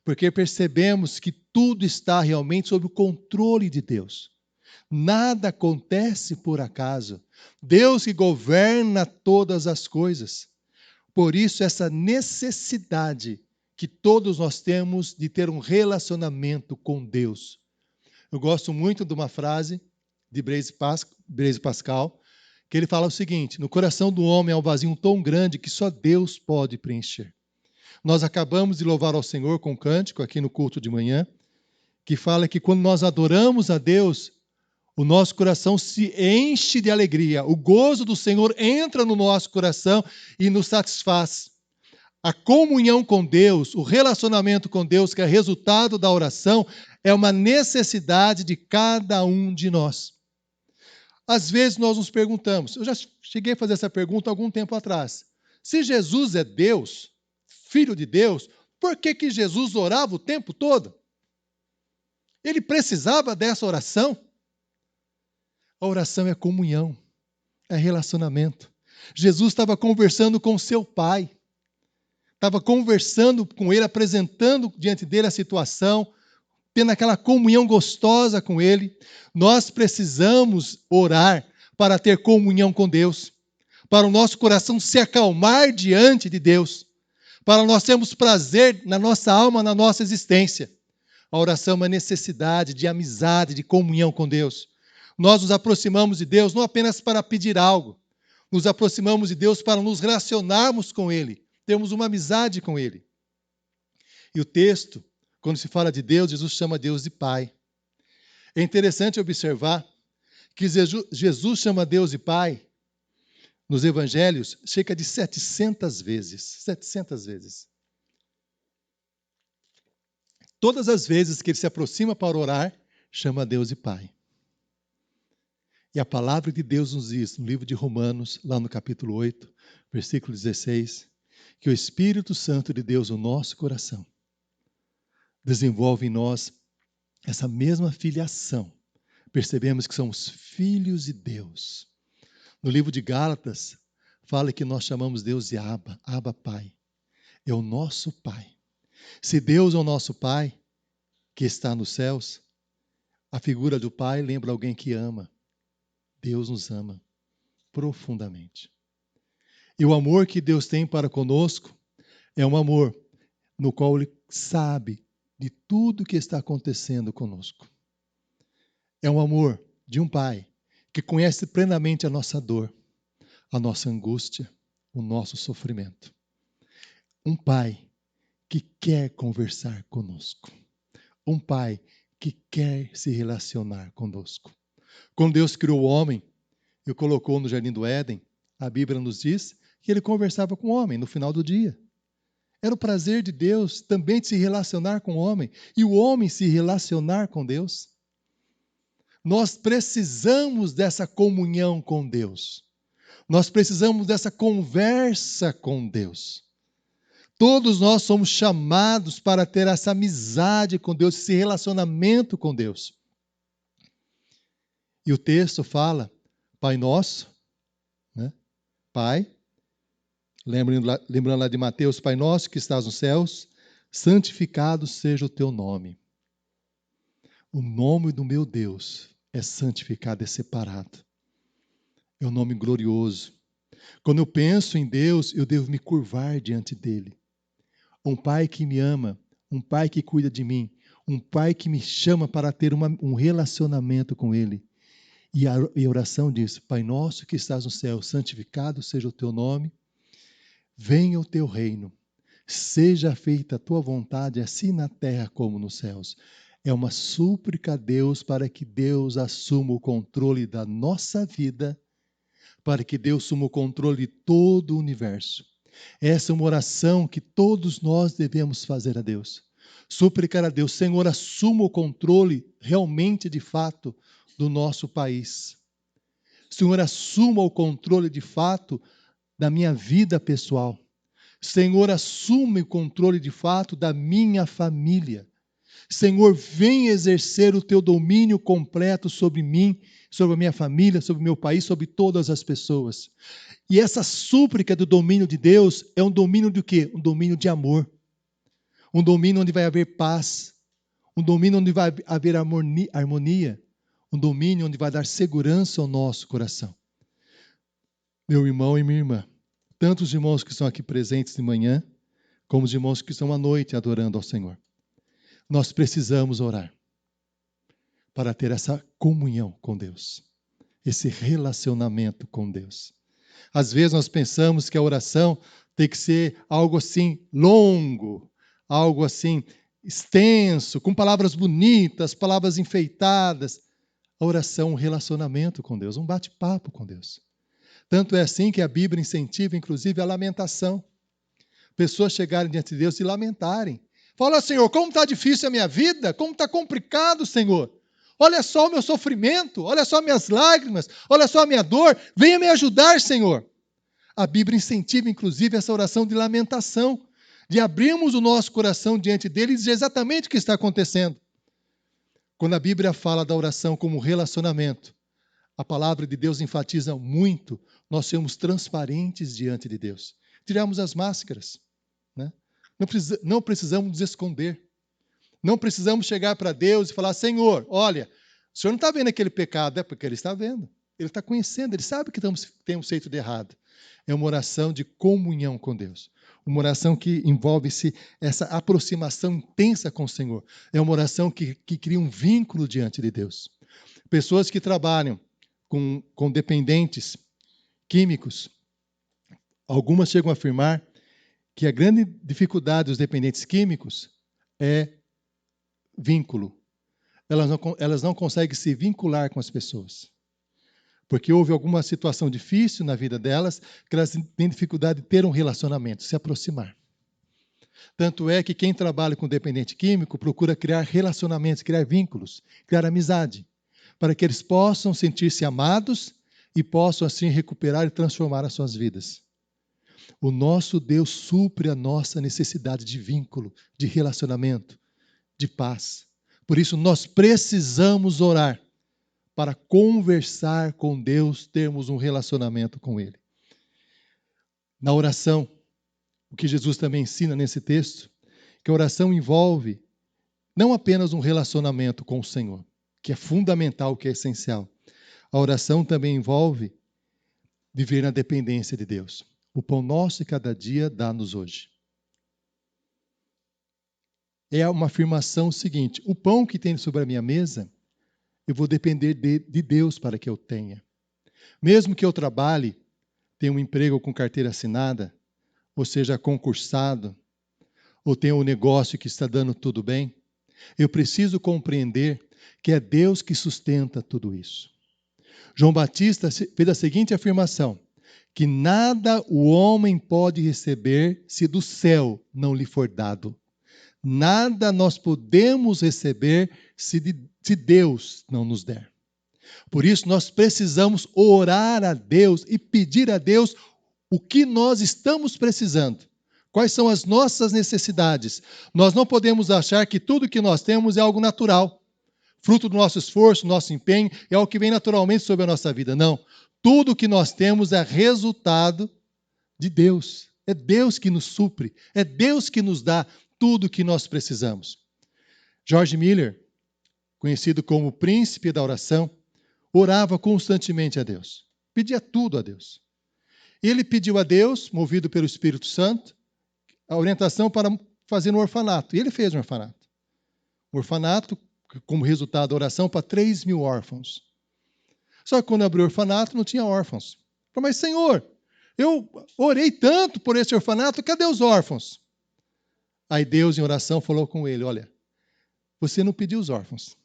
porque percebemos que tudo está realmente sob o controle de Deus. Nada acontece por acaso. Deus que governa todas as coisas. Por isso, essa necessidade que todos nós temos de ter um relacionamento com Deus. Eu gosto muito de uma frase de Blaise Pascal, que ele fala o seguinte: no coração do homem há um vazio tão grande que só Deus pode preencher. Nós acabamos de louvar ao Senhor com um cântico aqui no culto de manhã, que fala que quando nós adoramos a Deus, o nosso coração se enche de alegria. O gozo do Senhor entra no nosso coração e nos satisfaz. A comunhão com Deus, o relacionamento com Deus, que é resultado da oração, é uma necessidade de cada um de nós. Às vezes nós nos perguntamos, eu já cheguei a fazer essa pergunta há algum tempo atrás. Se Jesus é Deus, Filho de Deus, por que Jesus orava o tempo todo? Ele precisava dessa oração? A oração é comunhão, é relacionamento. Jesus estava conversando com seu Pai, estava conversando com Ele, apresentando diante dele a situação, tendo aquela comunhão gostosa com Ele. Nós precisamos orar para ter comunhão com Deus, para o nosso coração se acalmar diante de Deus, para nós termos prazer na nossa alma, na nossa existência. A oração é uma necessidade de amizade, de comunhão com Deus. Nós nos aproximamos de Deus não apenas para pedir algo, nos aproximamos de Deus para nos relacionarmos com Ele, termos uma amizade com Ele. E o texto, quando se fala de Deus, Jesus chama Deus de Pai. É interessante observar que Jesus chama Deus de Pai nos evangelhos cerca de 700 vezes. 700 vezes. Todas as vezes que ele se aproxima para orar, chama Deus de Pai. E a palavra de Deus nos diz, no livro de Romanos, lá no capítulo 8, versículo 16, que o Espírito Santo de Deus, o nosso coração, desenvolve em nós essa mesma filiação. Percebemos que somos filhos de Deus. No livro de Gálatas, fala que nós chamamos Deus de Abba, Abba Pai. É o nosso Pai. Se Deus é o nosso Pai, que está nos céus, a figura do Pai lembra alguém que ama. Deus nos ama profundamente. E o amor que Deus tem para conosco é um amor no qual Ele sabe de tudo que está acontecendo conosco. É um amor de um Pai que conhece plenamente a nossa dor, a nossa angústia, o nosso sofrimento. Um Pai que quer conversar conosco. Um Pai que quer se relacionar conosco. Quando Deus criou o homem e o colocou no Jardim do Éden, a Bíblia nos diz que Ele conversava com o homem no final do dia. Era o prazer de Deus também de se relacionar com o homem e o homem se relacionar com Deus. Nós precisamos dessa comunhão com Deus. Nós precisamos dessa conversa com Deus. Todos nós somos chamados para ter essa amizade com Deus, esse relacionamento com Deus. E o texto fala, Pai Nosso, né? Pai, lembrando lá de Mateus, Pai Nosso que estás nos céus, santificado seja o teu nome. O nome do meu Deus é santificado, é separado. É um nome glorioso. Quando eu penso em Deus, eu devo me curvar diante dele. Um Pai que me ama, um Pai que cuida de mim, um Pai que me chama para ter um relacionamento com Ele. E a oração diz, Pai nosso que estás no céu, santificado seja o teu nome, venha o teu reino, seja feita a tua vontade, assim na terra como nos céus. É uma súplica a Deus para que Deus assuma o controle da nossa vida, para que Deus assuma o controle de todo o universo. Essa é uma oração que todos nós devemos fazer a Deus. Suplicar a Deus, Senhor, assuma o controle realmente, de fato, do nosso país. Senhor, assuma o controle de fato da minha vida pessoal. Senhor, assuma o controle de fato da minha família. Senhor, vem exercer o teu domínio completo sobre mim, sobre a minha família, sobre o meu país, sobre todas as pessoas. E essa súplica do domínio de Deus é um domínio de quê? Um domínio de amor. Um domínio onde vai haver paz. Um domínio onde vai haver harmonia. Um domínio onde vai dar segurança ao nosso coração. Meu irmão e minha irmã, tanto os irmãos que estão aqui presentes de manhã, como os irmãos que estão à noite adorando ao Senhor. Nós precisamos orar para ter essa comunhão com Deus, esse relacionamento com Deus. Às vezes nós pensamos que a oração tem que ser algo assim longo, algo assim extenso, com palavras bonitas, palavras enfeitadas. A oração é um relacionamento com Deus, um bate-papo com Deus. Tanto é assim que a Bíblia incentiva, inclusive, a lamentação. Pessoas chegarem diante de Deus e lamentarem. Fala, Senhor, como está difícil a minha vida, como está complicado, Senhor. Olha só o meu sofrimento, olha só minhas lágrimas, olha só a minha dor, venha me ajudar, Senhor. A Bíblia incentiva, inclusive, essa oração de lamentação, de abrirmos o nosso coração diante dele e dizer exatamente o que está acontecendo. Quando a Bíblia fala da oração como relacionamento, a palavra de Deus enfatiza muito nós sermos transparentes diante de Deus. Tiramos as máscaras, né? Não precisamos nos esconder. Não precisamos chegar para Deus e falar, Senhor, olha, o Senhor não está vendo aquele pecado, é porque Ele está vendo. Ele está conhecendo, Ele sabe que temos feito de errado. É uma oração de comunhão com Deus. Uma oração que envolve-se essa aproximação intensa com o Senhor. É uma oração que cria um vínculo diante de Deus. Pessoas que trabalham com dependentes químicos, algumas chegam a afirmar que a grande dificuldade dos dependentes químicos é vínculo. Elas não conseguem se vincular com as pessoas. Porque houve alguma situação difícil na vida delas que elas têm dificuldade de ter um relacionamento, se aproximar. Tanto é que quem trabalha com dependente químico procura criar relacionamentos, criar vínculos, criar amizade, para que eles possam sentir-se amados e possam assim recuperar e transformar as suas vidas. O nosso Deus supre a nossa necessidade de vínculo, de relacionamento, de paz. Por isso nós precisamos orar para conversar com Deus, termos um relacionamento com Ele. Na oração, o que Jesus também ensina nesse texto, que a oração envolve não apenas um relacionamento com o Senhor, que é fundamental, que é essencial. A oração também envolve viver na dependência de Deus. O pão nosso de cada dia dá-nos hoje. É uma afirmação seguinte, o pão que tem sobre a minha mesa, eu vou depender de Deus para que eu tenha. Mesmo que eu trabalhe, tenha um emprego com carteira assinada, ou seja, concursado, ou tenha um negócio que está dando tudo bem, eu preciso compreender que é Deus que sustenta tudo isso. João Batista fez a seguinte afirmação, que nada o homem pode receber se do céu não lhe for dado. Nada nós podemos receber se Deus não nos der. Por isso, nós precisamos orar a Deus e pedir a Deus o que nós estamos precisando. Quais são as nossas necessidades? Nós não podemos achar que tudo que nós temos é algo natural. Fruto do nosso esforço, nosso empenho, é algo que vem naturalmente sobre a nossa vida. Não. Tudo que nós temos é resultado de Deus. É Deus que nos supre. É Deus que nos dá tudo o que nós precisamos. George Miller, conhecido como o príncipe da oração, orava constantemente a Deus. Pedia tudo a Deus. Ele pediu a Deus, movido pelo Espírito Santo, a orientação para fazer um orfanato. E ele fez um orfanato. Um orfanato, como resultado da oração, para 3.000 órfãos. Só que quando abriu o orfanato, não tinha órfãos. Falei, mas Senhor, eu orei tanto por esse orfanato, cadê os órfãos? Aí Deus, em oração, falou com ele, olha, você não pediu os órfãos.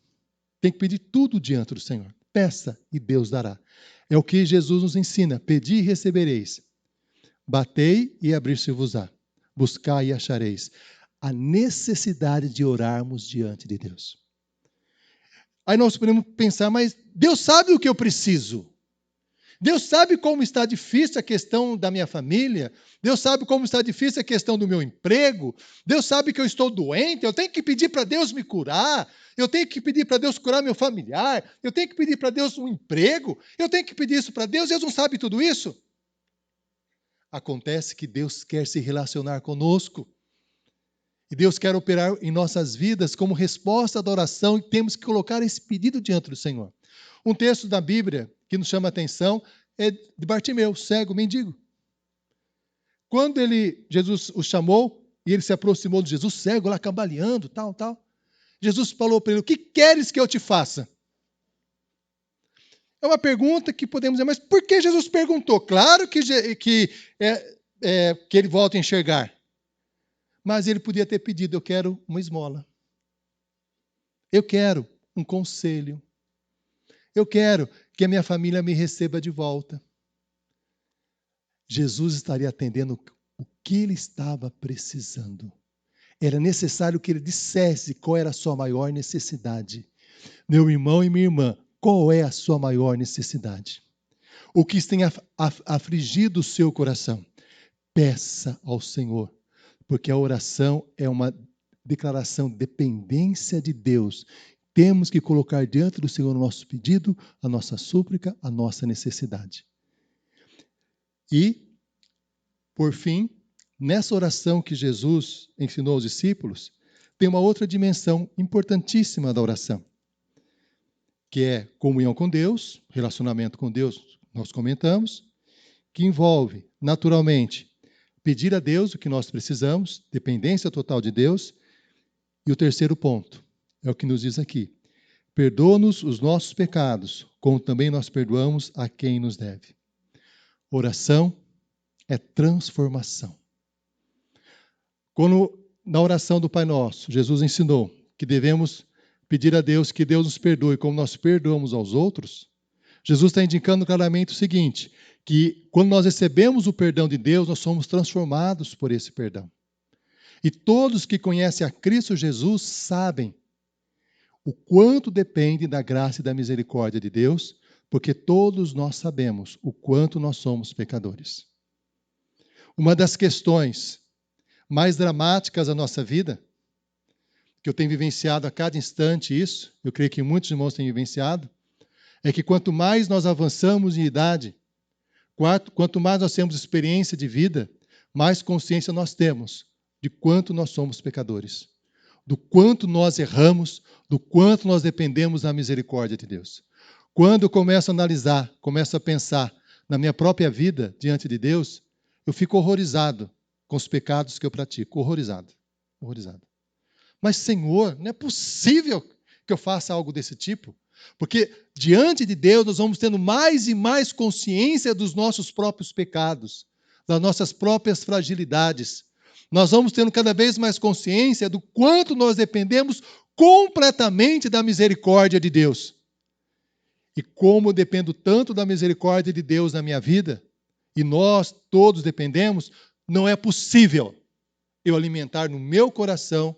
Tem que pedir tudo diante do Senhor. Peça e Deus dará. É o que Jesus nos ensina. Pedi e recebereis. Batei e abrir-se-vos-á. Buscai e achareis. A necessidade de orarmos diante de Deus. Aí nós podemos pensar, mas Deus sabe o que eu preciso. Deus sabe como está difícil a questão da minha família. Deus sabe como está difícil a questão do meu emprego. Deus sabe que eu estou doente. Eu tenho que pedir para Deus me curar. Eu tenho que pedir para Deus curar meu familiar. Eu tenho que pedir para Deus um emprego. Eu tenho que pedir isso para Deus. Deus não sabe tudo isso. Acontece que Deus quer se relacionar conosco. E Deus quer operar em nossas vidas como resposta da oração. E temos que colocar esse pedido diante do Senhor. Um texto da Bíblia que nos chama a atenção é de Bartimeu, cego, mendigo. Quando Jesus o chamou e ele se aproximou de Jesus, cego, lá cambaleando, tal. Jesus falou para ele, o que queres que eu te faça? É uma pergunta que podemos dizer, mas por que Jesus perguntou? Claro que ele volta a enxergar. Mas ele podia ter pedido: eu quero uma esmola. Eu quero um conselho. Eu quero que a minha família me receba de volta. Jesus estaria atendendo o que ele estava precisando. Era necessário que ele dissesse qual era a sua maior necessidade. Meu irmão e minha irmã, qual é a sua maior necessidade? O que tem afligido o seu coração? Peça ao Senhor, porque a oração é uma declaração de dependência de Deus. Temos que colocar diante do Senhor o nosso pedido, a nossa súplica, a nossa necessidade. E, por fim, nessa oração que Jesus ensinou aos discípulos, tem uma outra dimensão importantíssima da oração, que é comunhão com Deus, relacionamento com Deus, nós comentamos, que envolve, naturalmente, pedir a Deus o que nós precisamos, dependência total de Deus. E o terceiro ponto é o que nos diz aqui: perdoa-nos os nossos pecados, como também nós perdoamos a quem nos deve. Oração é transformação. Quando na oração do Pai Nosso, Jesus ensinou que devemos pedir a Deus que Deus nos perdoe como nós perdoamos aos outros, Jesus está indicando claramente o seguinte, que quando nós recebemos o perdão de Deus, nós somos transformados por esse perdão. E todos que conhecem a Cristo Jesus sabem o quanto depende da graça e da misericórdia de Deus, porque todos nós sabemos o quanto nós somos pecadores. Uma das questões mais dramáticas da nossa vida, que eu tenho vivenciado a cada instante isso, eu creio que muitos irmãos têm vivenciado, é que quanto mais nós avançamos em idade, quanto mais nós temos experiência de vida, mais consciência nós temos de quanto nós somos pecadores, do quanto nós erramos, do quanto nós dependemos da misericórdia de Deus. Quando eu começo a analisar, começo a pensar na minha própria vida diante de Deus, eu fico horrorizado com os pecados que eu pratico, horrorizado. Mas, Senhor, não é possível que eu faça algo desse tipo, porque diante de Deus nós vamos tendo mais e mais consciência dos nossos próprios pecados, das nossas próprias fragilidades. Nós vamos tendo cada vez mais consciência do quanto nós dependemos completamente da misericórdia de Deus. E como eu dependo tanto da misericórdia de Deus na minha vida, e nós todos dependemos, não é possível eu alimentar no meu coração,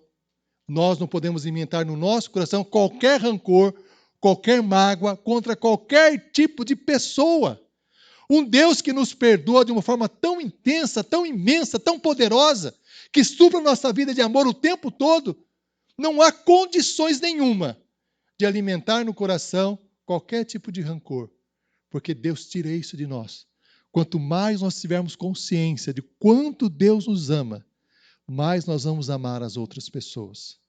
nós não podemos alimentar no nosso coração qualquer rancor, qualquer mágoa contra qualquer tipo de pessoa. Um Deus que nos perdoa de uma forma tão intensa, tão imensa, tão poderosa, que supra a nossa vida de amor o tempo todo, não há condições nenhuma de alimentar no coração qualquer tipo de rancor, porque Deus tira isso de nós. Quanto mais nós tivermos consciência de quanto Deus nos ama, mais nós vamos amar as outras pessoas.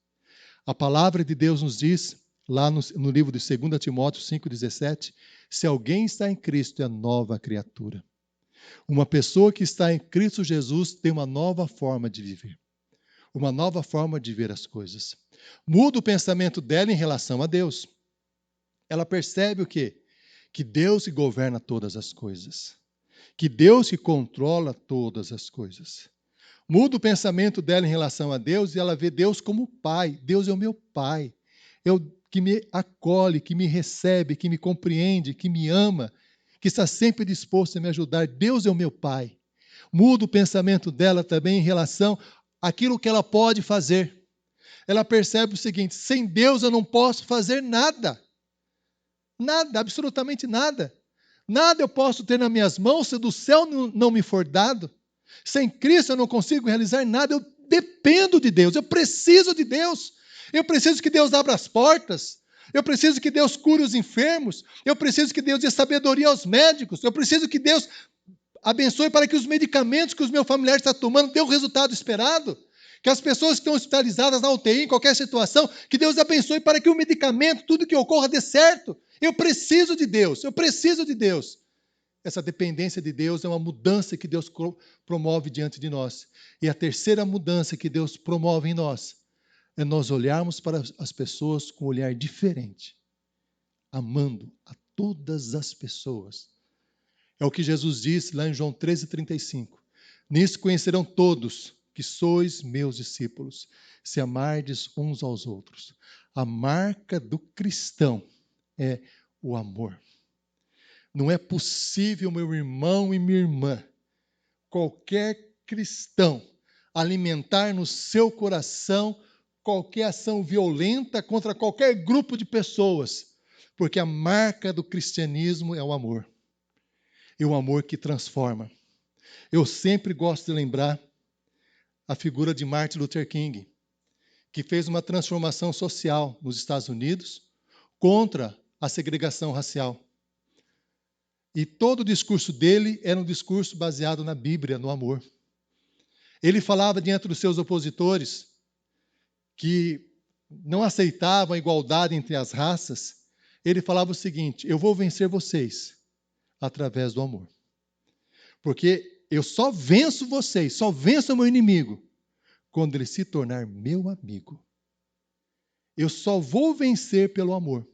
A palavra de Deus nos diz, lá no livro de 2 Timóteo 5,17, se alguém está em Cristo, é nova criatura. Uma pessoa que está em Cristo Jesus tem uma nova forma de viver, uma nova forma de ver as coisas. Muda o pensamento dela em relação a Deus. Ela percebe o quê? Que Deus que governa todas as coisas, que Deus que controla todas as coisas. Muda o pensamento dela em relação a Deus e ela vê Deus como Pai. Deus é o meu Pai, que me acolhe, que me recebe, que me compreende, que me ama, que está sempre disposto a me ajudar. Deus é o meu Pai. Muda o pensamento dela também em relação àquilo que ela pode fazer. Ela percebe o seguinte: sem Deus eu não posso fazer nada. Nada, absolutamente nada. Nada eu posso ter nas minhas mãos se do céu não me for dado. Sem Cristo eu não consigo realizar nada. Eu dependo de Deus, eu preciso de Deus. Eu preciso que Deus abra as portas. Eu preciso que Deus cure os enfermos. Eu preciso que Deus dê sabedoria aos médicos. Eu preciso que Deus abençoe para que os medicamentos que os meus familiares estão tomando dêem o resultado esperado. Que as pessoas que estão hospitalizadas na UTI, em qualquer situação, que Deus abençoe para que o medicamento, tudo que ocorra, dê certo. Eu preciso de Deus, eu preciso de Deus. Essa dependência de Deus é uma mudança que Deus promove diante de nós. E a terceira mudança que Deus promove em nós é nós olharmos para as pessoas com um olhar diferente, amando a todas as pessoas. É o que Jesus disse lá em João 13,35. Nisso conhecerão todos que sois meus discípulos, se amardes uns aos outros. A marca do cristão é o amor. Não é possível, meu irmão e minha irmã, qualquer cristão alimentar no seu coração qualquer ação violenta contra qualquer grupo de pessoas, porque a marca do cristianismo é o amor. É o amor que transforma. Eu sempre gosto de lembrar a figura de Martin Luther King, que fez uma transformação social nos Estados Unidos contra a segregação racial. E todo o discurso dele era um discurso baseado na Bíblia, no amor. Ele falava diante dos seus opositores que não aceitavam a igualdade entre as raças. Ele falava o seguinte: eu vou vencer vocês através do amor. Porque eu só venço vocês, só venço o meu inimigo quando ele se tornar meu amigo. Eu só vou vencer pelo amor.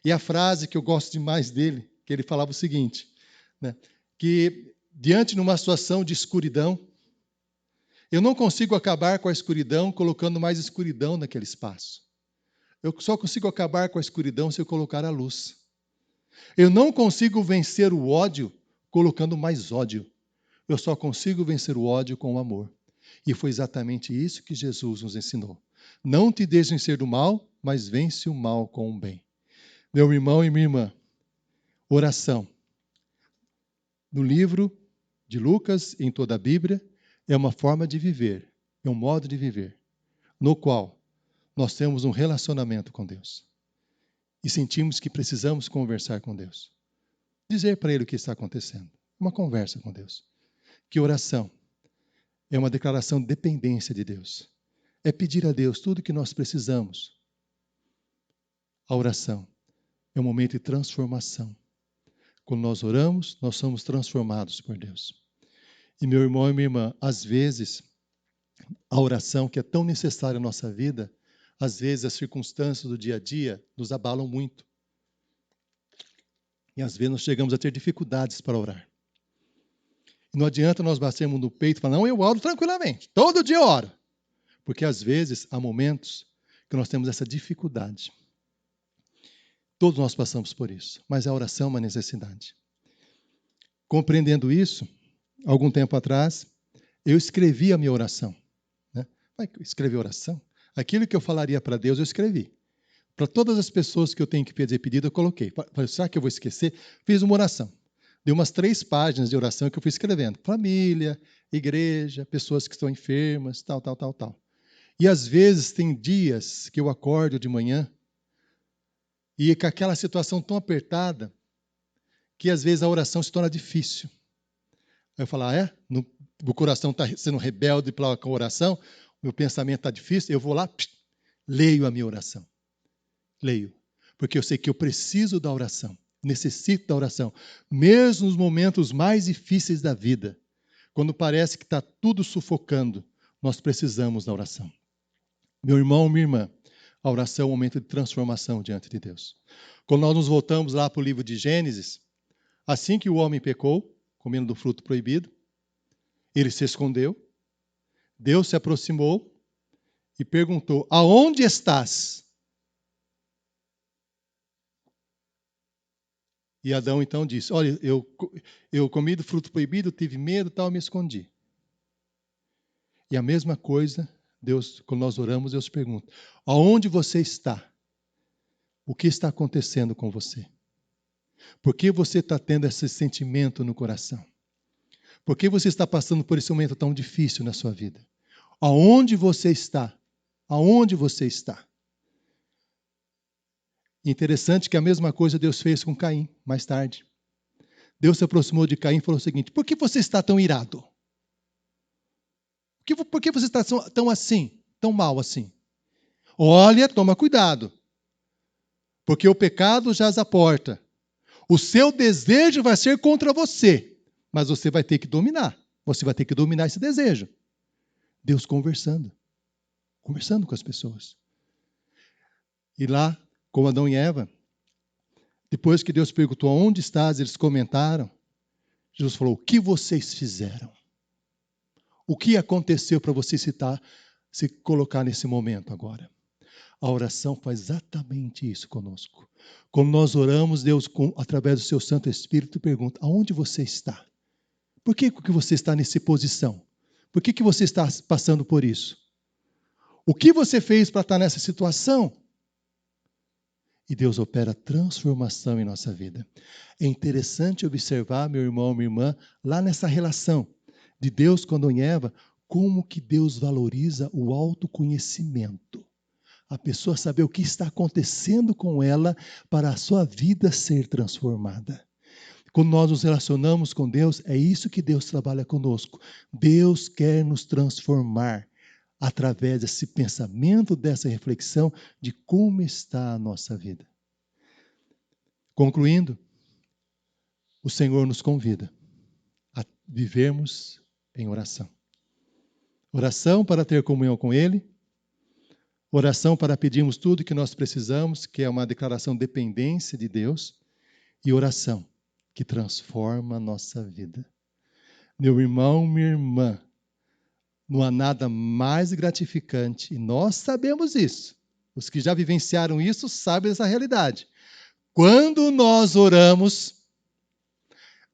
E a frase que eu gosto demais dele, que ele falava o seguinte, né, que diante de uma situação de escuridão, eu não consigo acabar com a escuridão colocando mais escuridão naquele espaço. Eu só consigo acabar com a escuridão se eu colocar a luz. Eu não consigo vencer o ódio colocando mais ódio. Eu só consigo vencer o ódio com o amor. E foi exatamente isso que Jesus nos ensinou. Não te deixes vencer do mal, mas vence o mal com o bem. Meu irmão e minha irmã, oração. No livro de Lucas, em toda a Bíblia, é uma forma de viver, é um modo de viver, no qual nós temos um relacionamento com Deus. E sentimos que precisamos conversar com Deus. Dizer para Ele o que está acontecendo. Uma conversa com Deus. Que oração é uma declaração de dependência de Deus. É pedir a Deus tudo o que nós precisamos. A oração é um momento de transformação. Quando nós oramos, nós somos transformados por Deus. E meu irmão e minha irmã, às vezes, a oração que é tão necessária na nossa vida, às vezes as circunstâncias do dia a dia nos abalam muito. E às vezes nós chegamos a ter dificuldades para orar. E não adianta nós batermos no peito e falar, não, eu oro tranquilamente, todo dia eu oro. Porque às vezes há momentos que nós temos essa dificuldade. Todos nós passamos por isso, mas a oração é uma necessidade. Compreendendo isso, algum tempo atrás, eu escrevi a minha oração. Né? Escrevi oração? Aquilo que eu falaria para Deus, eu escrevi. Para todas as pessoas que eu tenho que fazer pedido, eu coloquei. Falei, será que eu vou esquecer? Fiz uma oração. Deu umas 3 páginas de oração que eu fui escrevendo. Família, igreja, pessoas que estão enfermas, tal. E às vezes tem dias que eu acordo de manhã e com aquela situação tão apertada que às vezes a oração se torna difícil. Aí eu falo, o coração está sendo rebelde com a oração, meu pensamento está difícil, eu vou lá, leio a minha oração. Leio. Porque eu sei que eu preciso da oração, necessito da oração. Mesmo nos momentos mais difíceis da vida, quando parece que está tudo sufocando, nós precisamos da oração. Meu irmão, minha irmã, a oração é um momento de transformação diante de Deus. Quando nós nos voltamos lá para o livro de Gênesis, assim que o homem pecou, comendo do fruto proibido, ele se escondeu, Deus se aproximou e perguntou, aonde estás? E Adão então disse, olha, eu comi do fruto proibido, tive medo, tal, me escondi. E a mesma coisa, Deus, quando nós oramos, Deus pergunta, aonde você está? O que está acontecendo com você? Por que você está tendo esse sentimento no coração? Por que você está passando por esse momento tão difícil na sua vida? Aonde você está? Aonde você está? Interessante que a mesma coisa Deus fez com Caim, mais tarde. Deus se aproximou de Caim e falou o seguinte, por que você está tão irado? Por que você está tão assim, tão mal assim? Olha, toma cuidado, porque o pecado jaz à porta. O seu desejo vai ser contra você, mas você vai ter que dominar. Você vai ter que dominar esse desejo. Deus conversando com as pessoas. E lá, com Adão e Eva, depois que Deus perguntou onde estás, eles comentaram. Jesus falou, o que vocês fizeram? O que aconteceu para você se colocar nesse momento agora? A oração faz exatamente isso conosco. Quando nós oramos, Deus, através do seu Santo Espírito, pergunta: aonde você está? Por que você está nessa posição? Por que você está passando por isso? O que você fez para estar nessa situação? E Deus opera transformação em nossa vida. É interessante observar, meu irmão, minha irmã, lá nessa relação de Deus com Adão e Eva, como que Deus valoriza o autoconhecimento. A pessoa saber o que está acontecendo com ela para a sua vida ser transformada. Quando nós nos relacionamos com Deus, é isso que Deus trabalha conosco. Deus quer nos transformar através desse pensamento, dessa reflexão de como está a nossa vida. Concluindo, o Senhor nos convida a vivermos em oração. Oração para ter comunhão com Ele, oração para pedirmos tudo que nós precisamos, que é uma declaração de dependência de Deus, e oração que transforma a nossa vida. Meu irmão, minha irmã, não há nada mais gratificante, e nós sabemos isso. Os que já vivenciaram isso sabem essa realidade. Quando nós oramos,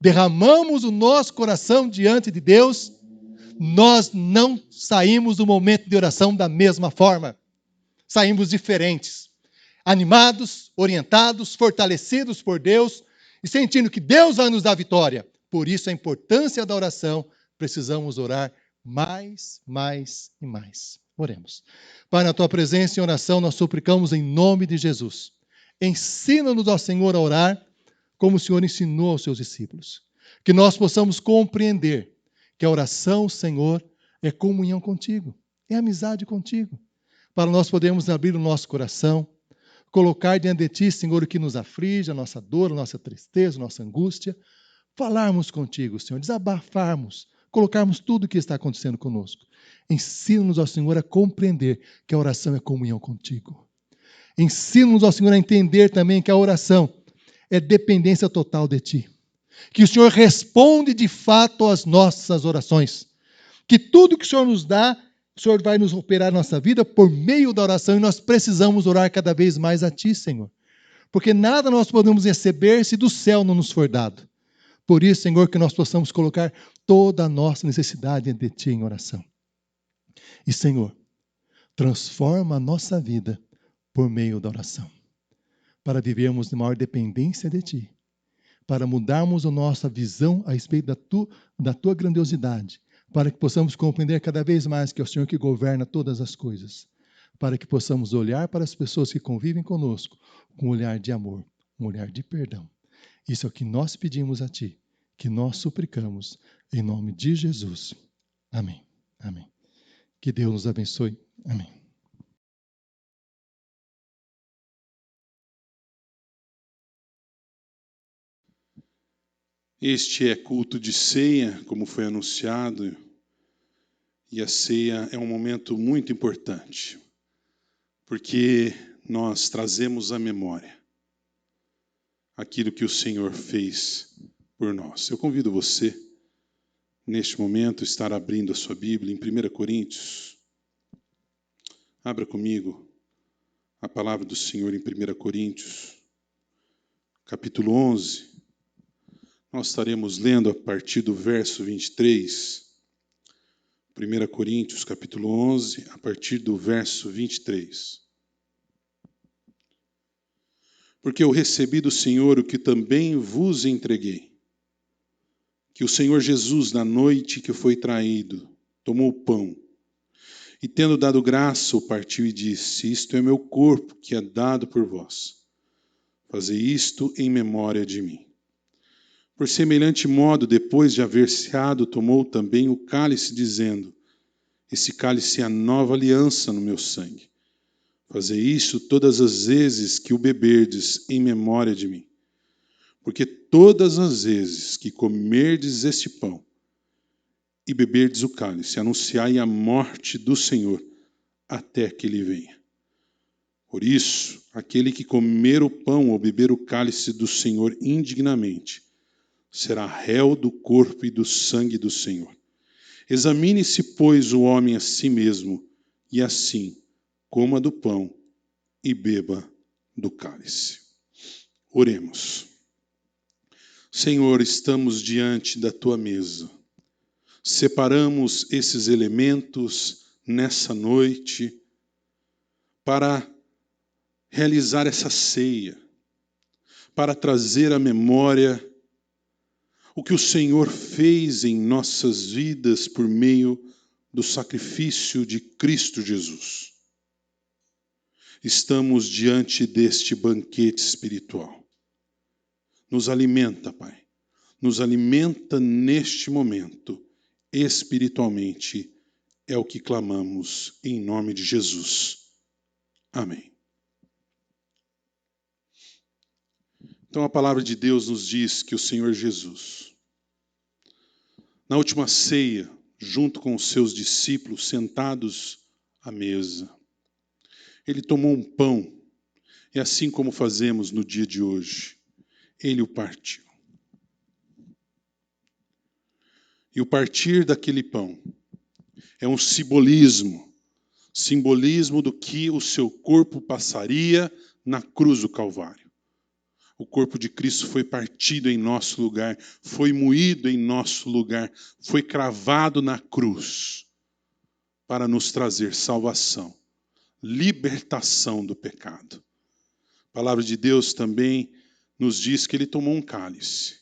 derramamos o nosso coração diante de Deus, nós não saímos do momento de oração da mesma forma. Saímos diferentes, animados, orientados, fortalecidos por Deus e sentindo que Deus vai nos dar vitória. Por isso a importância da oração, precisamos orar mais e mais. Oremos. Pai, na tua presença em oração, nós suplicamos em nome de Jesus. Ensina-nos, ó Senhor, a orar como o Senhor ensinou aos seus discípulos. Que nós possamos compreender que a oração, Senhor, é comunhão contigo, é amizade contigo. Para nós podermos abrir o nosso coração, colocar diante de ti, Senhor, o que nos aflige, a nossa dor, a nossa tristeza, a nossa angústia, falarmos contigo, Senhor, desabafarmos, colocarmos tudo o que está acontecendo conosco. Ensina-nos, ó Senhor, a compreender que a oração é comunhão contigo. Ensina-nos, ó Senhor, a entender também que a oração é dependência total de ti. Que o Senhor responde de fato às nossas orações. Que tudo que o Senhor nos dá, o Senhor vai nos operar na nossa vida por meio da oração e nós precisamos orar cada vez mais a ti, Senhor. Porque nada nós podemos receber se do céu não nos for dado. Por isso, Senhor, que nós possamos colocar toda a nossa necessidade de ti em oração. E, Senhor, transforma a nossa vida por meio da oração. Para vivermos de maior dependência de ti. Para mudarmos a nossa visão a respeito da tua grandiosidade. Para que possamos compreender cada vez mais que é o Senhor que governa todas as coisas. Para que possamos olhar para as pessoas que convivem conosco com um olhar de amor, um olhar de perdão. Isso é o que nós pedimos a ti, que nós suplicamos, em nome de Jesus. Amém. Amém. Que Deus nos abençoe. Amém. Este é culto de ceia, como foi anunciado, e a ceia é um momento muito importante, porque nós trazemos à memória aquilo que o Senhor fez por nós. Eu convido você, neste momento, a estar abrindo a sua Bíblia em 1 Coríntios. Abra comigo a palavra do Senhor em 1 Coríntios, capítulo 11. Nós estaremos lendo a partir do verso 23. 1 Coríntios, capítulo 11, a partir do verso 23. Porque eu recebi do Senhor o que também vos entreguei. Que o Senhor Jesus, na noite que foi traído, tomou o pão. E tendo dado graça, o partiu e disse: Isto é meu corpo, que é dado por vós. Fazei isto em memória de mim. Por semelhante modo, depois de haver ceado, tomou também o cálice, dizendo: Esse cálice é a nova aliança no meu sangue. Fazei isso todas as vezes que o beberdes em memória de mim. Porque todas as vezes que comerdes este pão e beberdes o cálice, anunciai a morte do Senhor até que ele venha. Por isso, aquele que comer o pão ou beber o cálice do Senhor indignamente, será réu do corpo e do sangue do Senhor. Examine-se, pois, o homem a si mesmo, e assim coma do pão e beba do cálice. Oremos. Senhor, estamos diante da tua mesa. Separamos esses elementos nessa noite para realizar essa ceia, para trazer à memória o que o Senhor fez em nossas vidas por meio do sacrifício de Cristo Jesus. Estamos diante deste banquete espiritual. Nos alimenta, Pai. Nos alimenta neste momento, espiritualmente. É o que clamamos em nome de Jesus. Amém. Então a palavra de Deus nos diz que o Senhor Jesus, na última ceia, junto com os seus discípulos sentados à mesa, ele tomou um pão, e assim como fazemos no dia de hoje, ele o partiu. E o partir daquele pão é um simbolismo do que o seu corpo passaria na cruz do Calvário. O corpo de Cristo foi partido em nosso lugar, foi moído em nosso lugar, foi cravado na cruz para nos trazer salvação, libertação do pecado. A palavra de Deus também nos diz que ele tomou um cálice.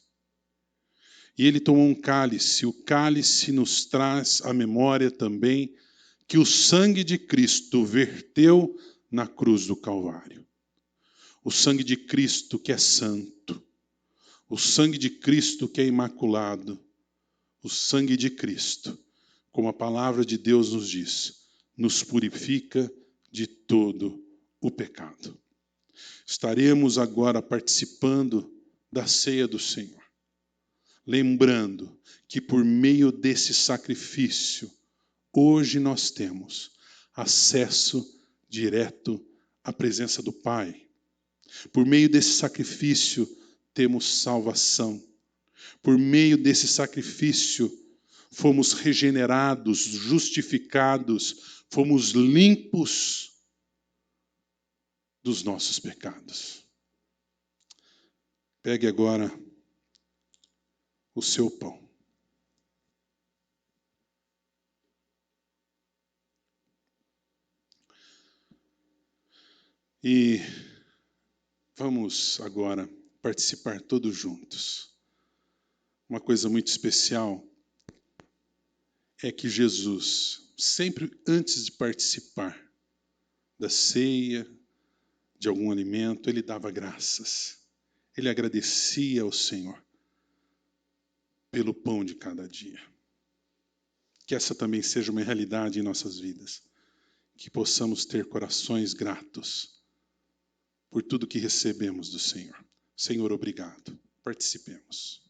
E ele tomou um cálice. O cálice nos traz à memória também que o sangue de Cristo verteu na cruz do Calvário. O sangue de Cristo que é santo. O sangue de Cristo que é imaculado. O sangue de Cristo, como a palavra de Deus nos diz, nos purifica de todo o pecado. Estaremos agora participando da ceia do Senhor. Lembrando que por meio desse sacrifício, hoje nós temos acesso direto à presença do Pai. Por meio desse sacrifício, temos salvação. Por meio desse sacrifício, fomos regenerados, justificados, fomos limpos dos nossos pecados. Pegue agora o seu pão. E vamos agora participar todos juntos. Uma coisa muito especial é que Jesus, sempre antes de participar da ceia, de algum alimento, ele dava graças. Ele agradecia ao Senhor pelo pão de cada dia. Que essa também seja uma realidade em nossas vidas. Que possamos ter corações gratos por tudo que recebemos do Senhor. Senhor, obrigado. Participemos.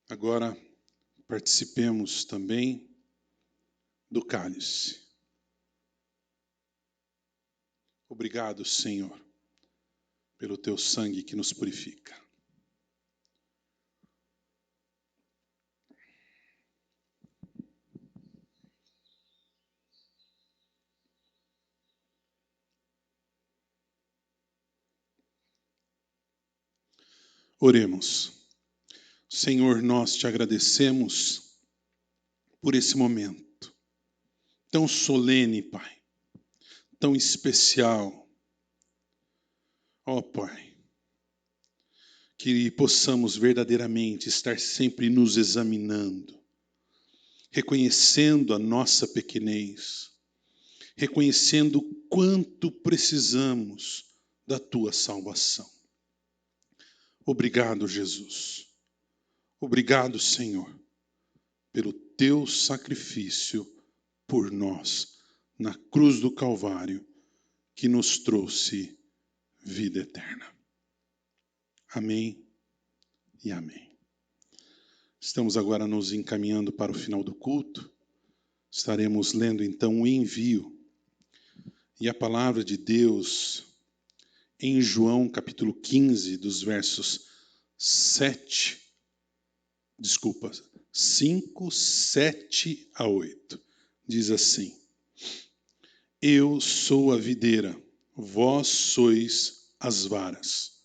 Agora, participemos também do cálice. Obrigado, Senhor, pelo teu sangue que nos purifica. Oremos. Senhor, nós te agradecemos por esse momento tão solene, Pai, tão especial. Ó Pai, que possamos verdadeiramente estar sempre nos examinando, reconhecendo a nossa pequenez, reconhecendo o quanto precisamos da tua salvação. Obrigado, Jesus. Obrigado, Senhor, pelo teu sacrifício por nós na cruz do Calvário, que nos trouxe vida eterna. Amém e amém. Estamos agora nos encaminhando para o final do culto. Estaremos lendo então o envio. E a palavra de Deus em João capítulo 15, dos versos 5, 7 a 8. Diz assim: Eu sou a videira, vós sois as varas.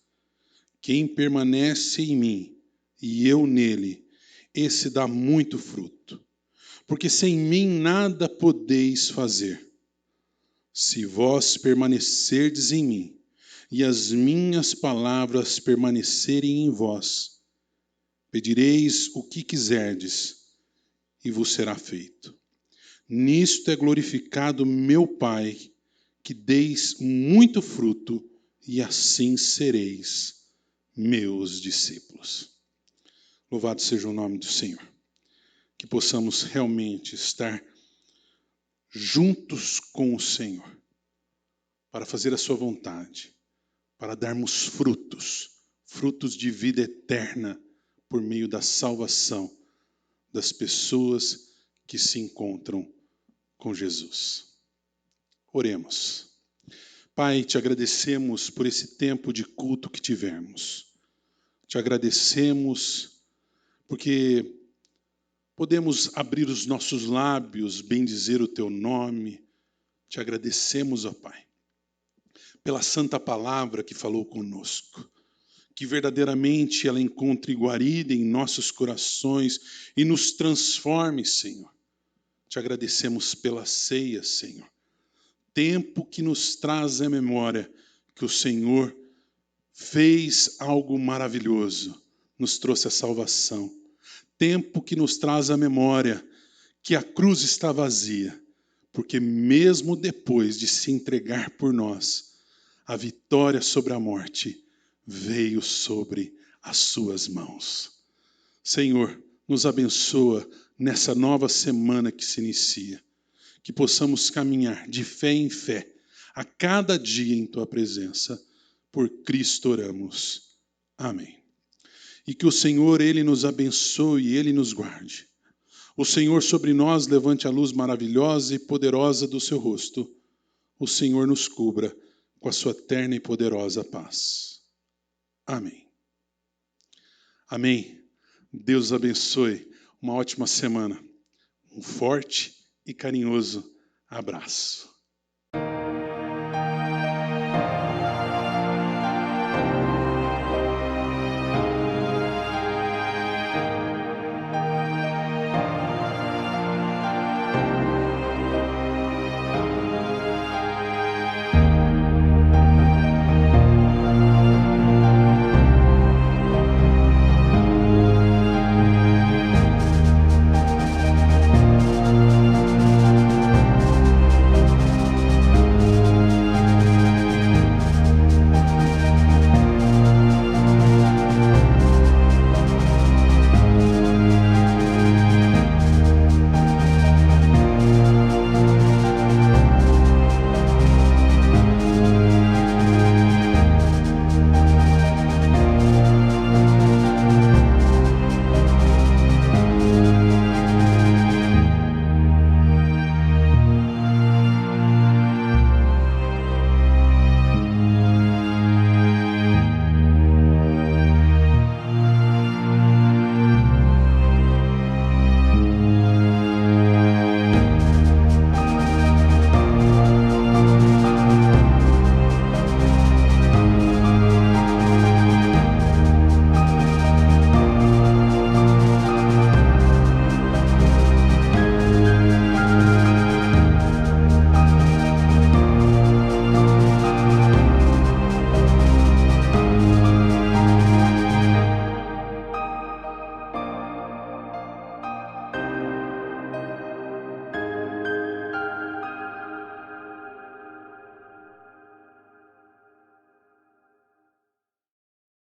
Quem permanece em mim e eu nele, esse dá muito fruto. Porque sem mim nada podeis fazer. Se vós permanecerdes em mim, e as minhas palavras permanecerem em vós, pedireis o que quiserdes, e vos será feito. Nisto é glorificado meu Pai, que deis muito fruto, e assim sereis meus discípulos. Louvado seja o nome do Senhor. Que possamos realmente estar juntos com o Senhor, para fazer a sua vontade, para darmos frutos de vida eterna, por meio da salvação das pessoas que se encontram com Jesus. Oremos. Pai, te agradecemos por esse tempo de culto que tivemos. Te agradecemos porque podemos abrir os nossos lábios, bendizer o teu nome. Te agradecemos, ó Pai, pela santa palavra que falou conosco. Que verdadeiramente ela encontre guarida em nossos corações e nos transforme, Senhor. Te agradecemos pela ceia, Senhor. Tempo que nos traz à memória que o Senhor fez algo maravilhoso, nos trouxe a salvação. Tempo que nos traz à memória que a cruz está vazia, porque mesmo depois de se entregar por nós, a vitória sobre a morte veio sobre as suas mãos. Senhor, nos abençoa nessa nova semana que se inicia, que possamos caminhar de fé em fé, a cada dia em Tua presença. Por Cristo oramos. Amém. E que o Senhor, Ele nos abençoe e Ele nos guarde. O Senhor sobre nós levante a luz maravilhosa e poderosa do seu rosto. O Senhor nos cubra com a sua terna e poderosa paz. Amém. Amém. Deus abençoe. Uma ótima semana. Um forte e carinhoso abraço.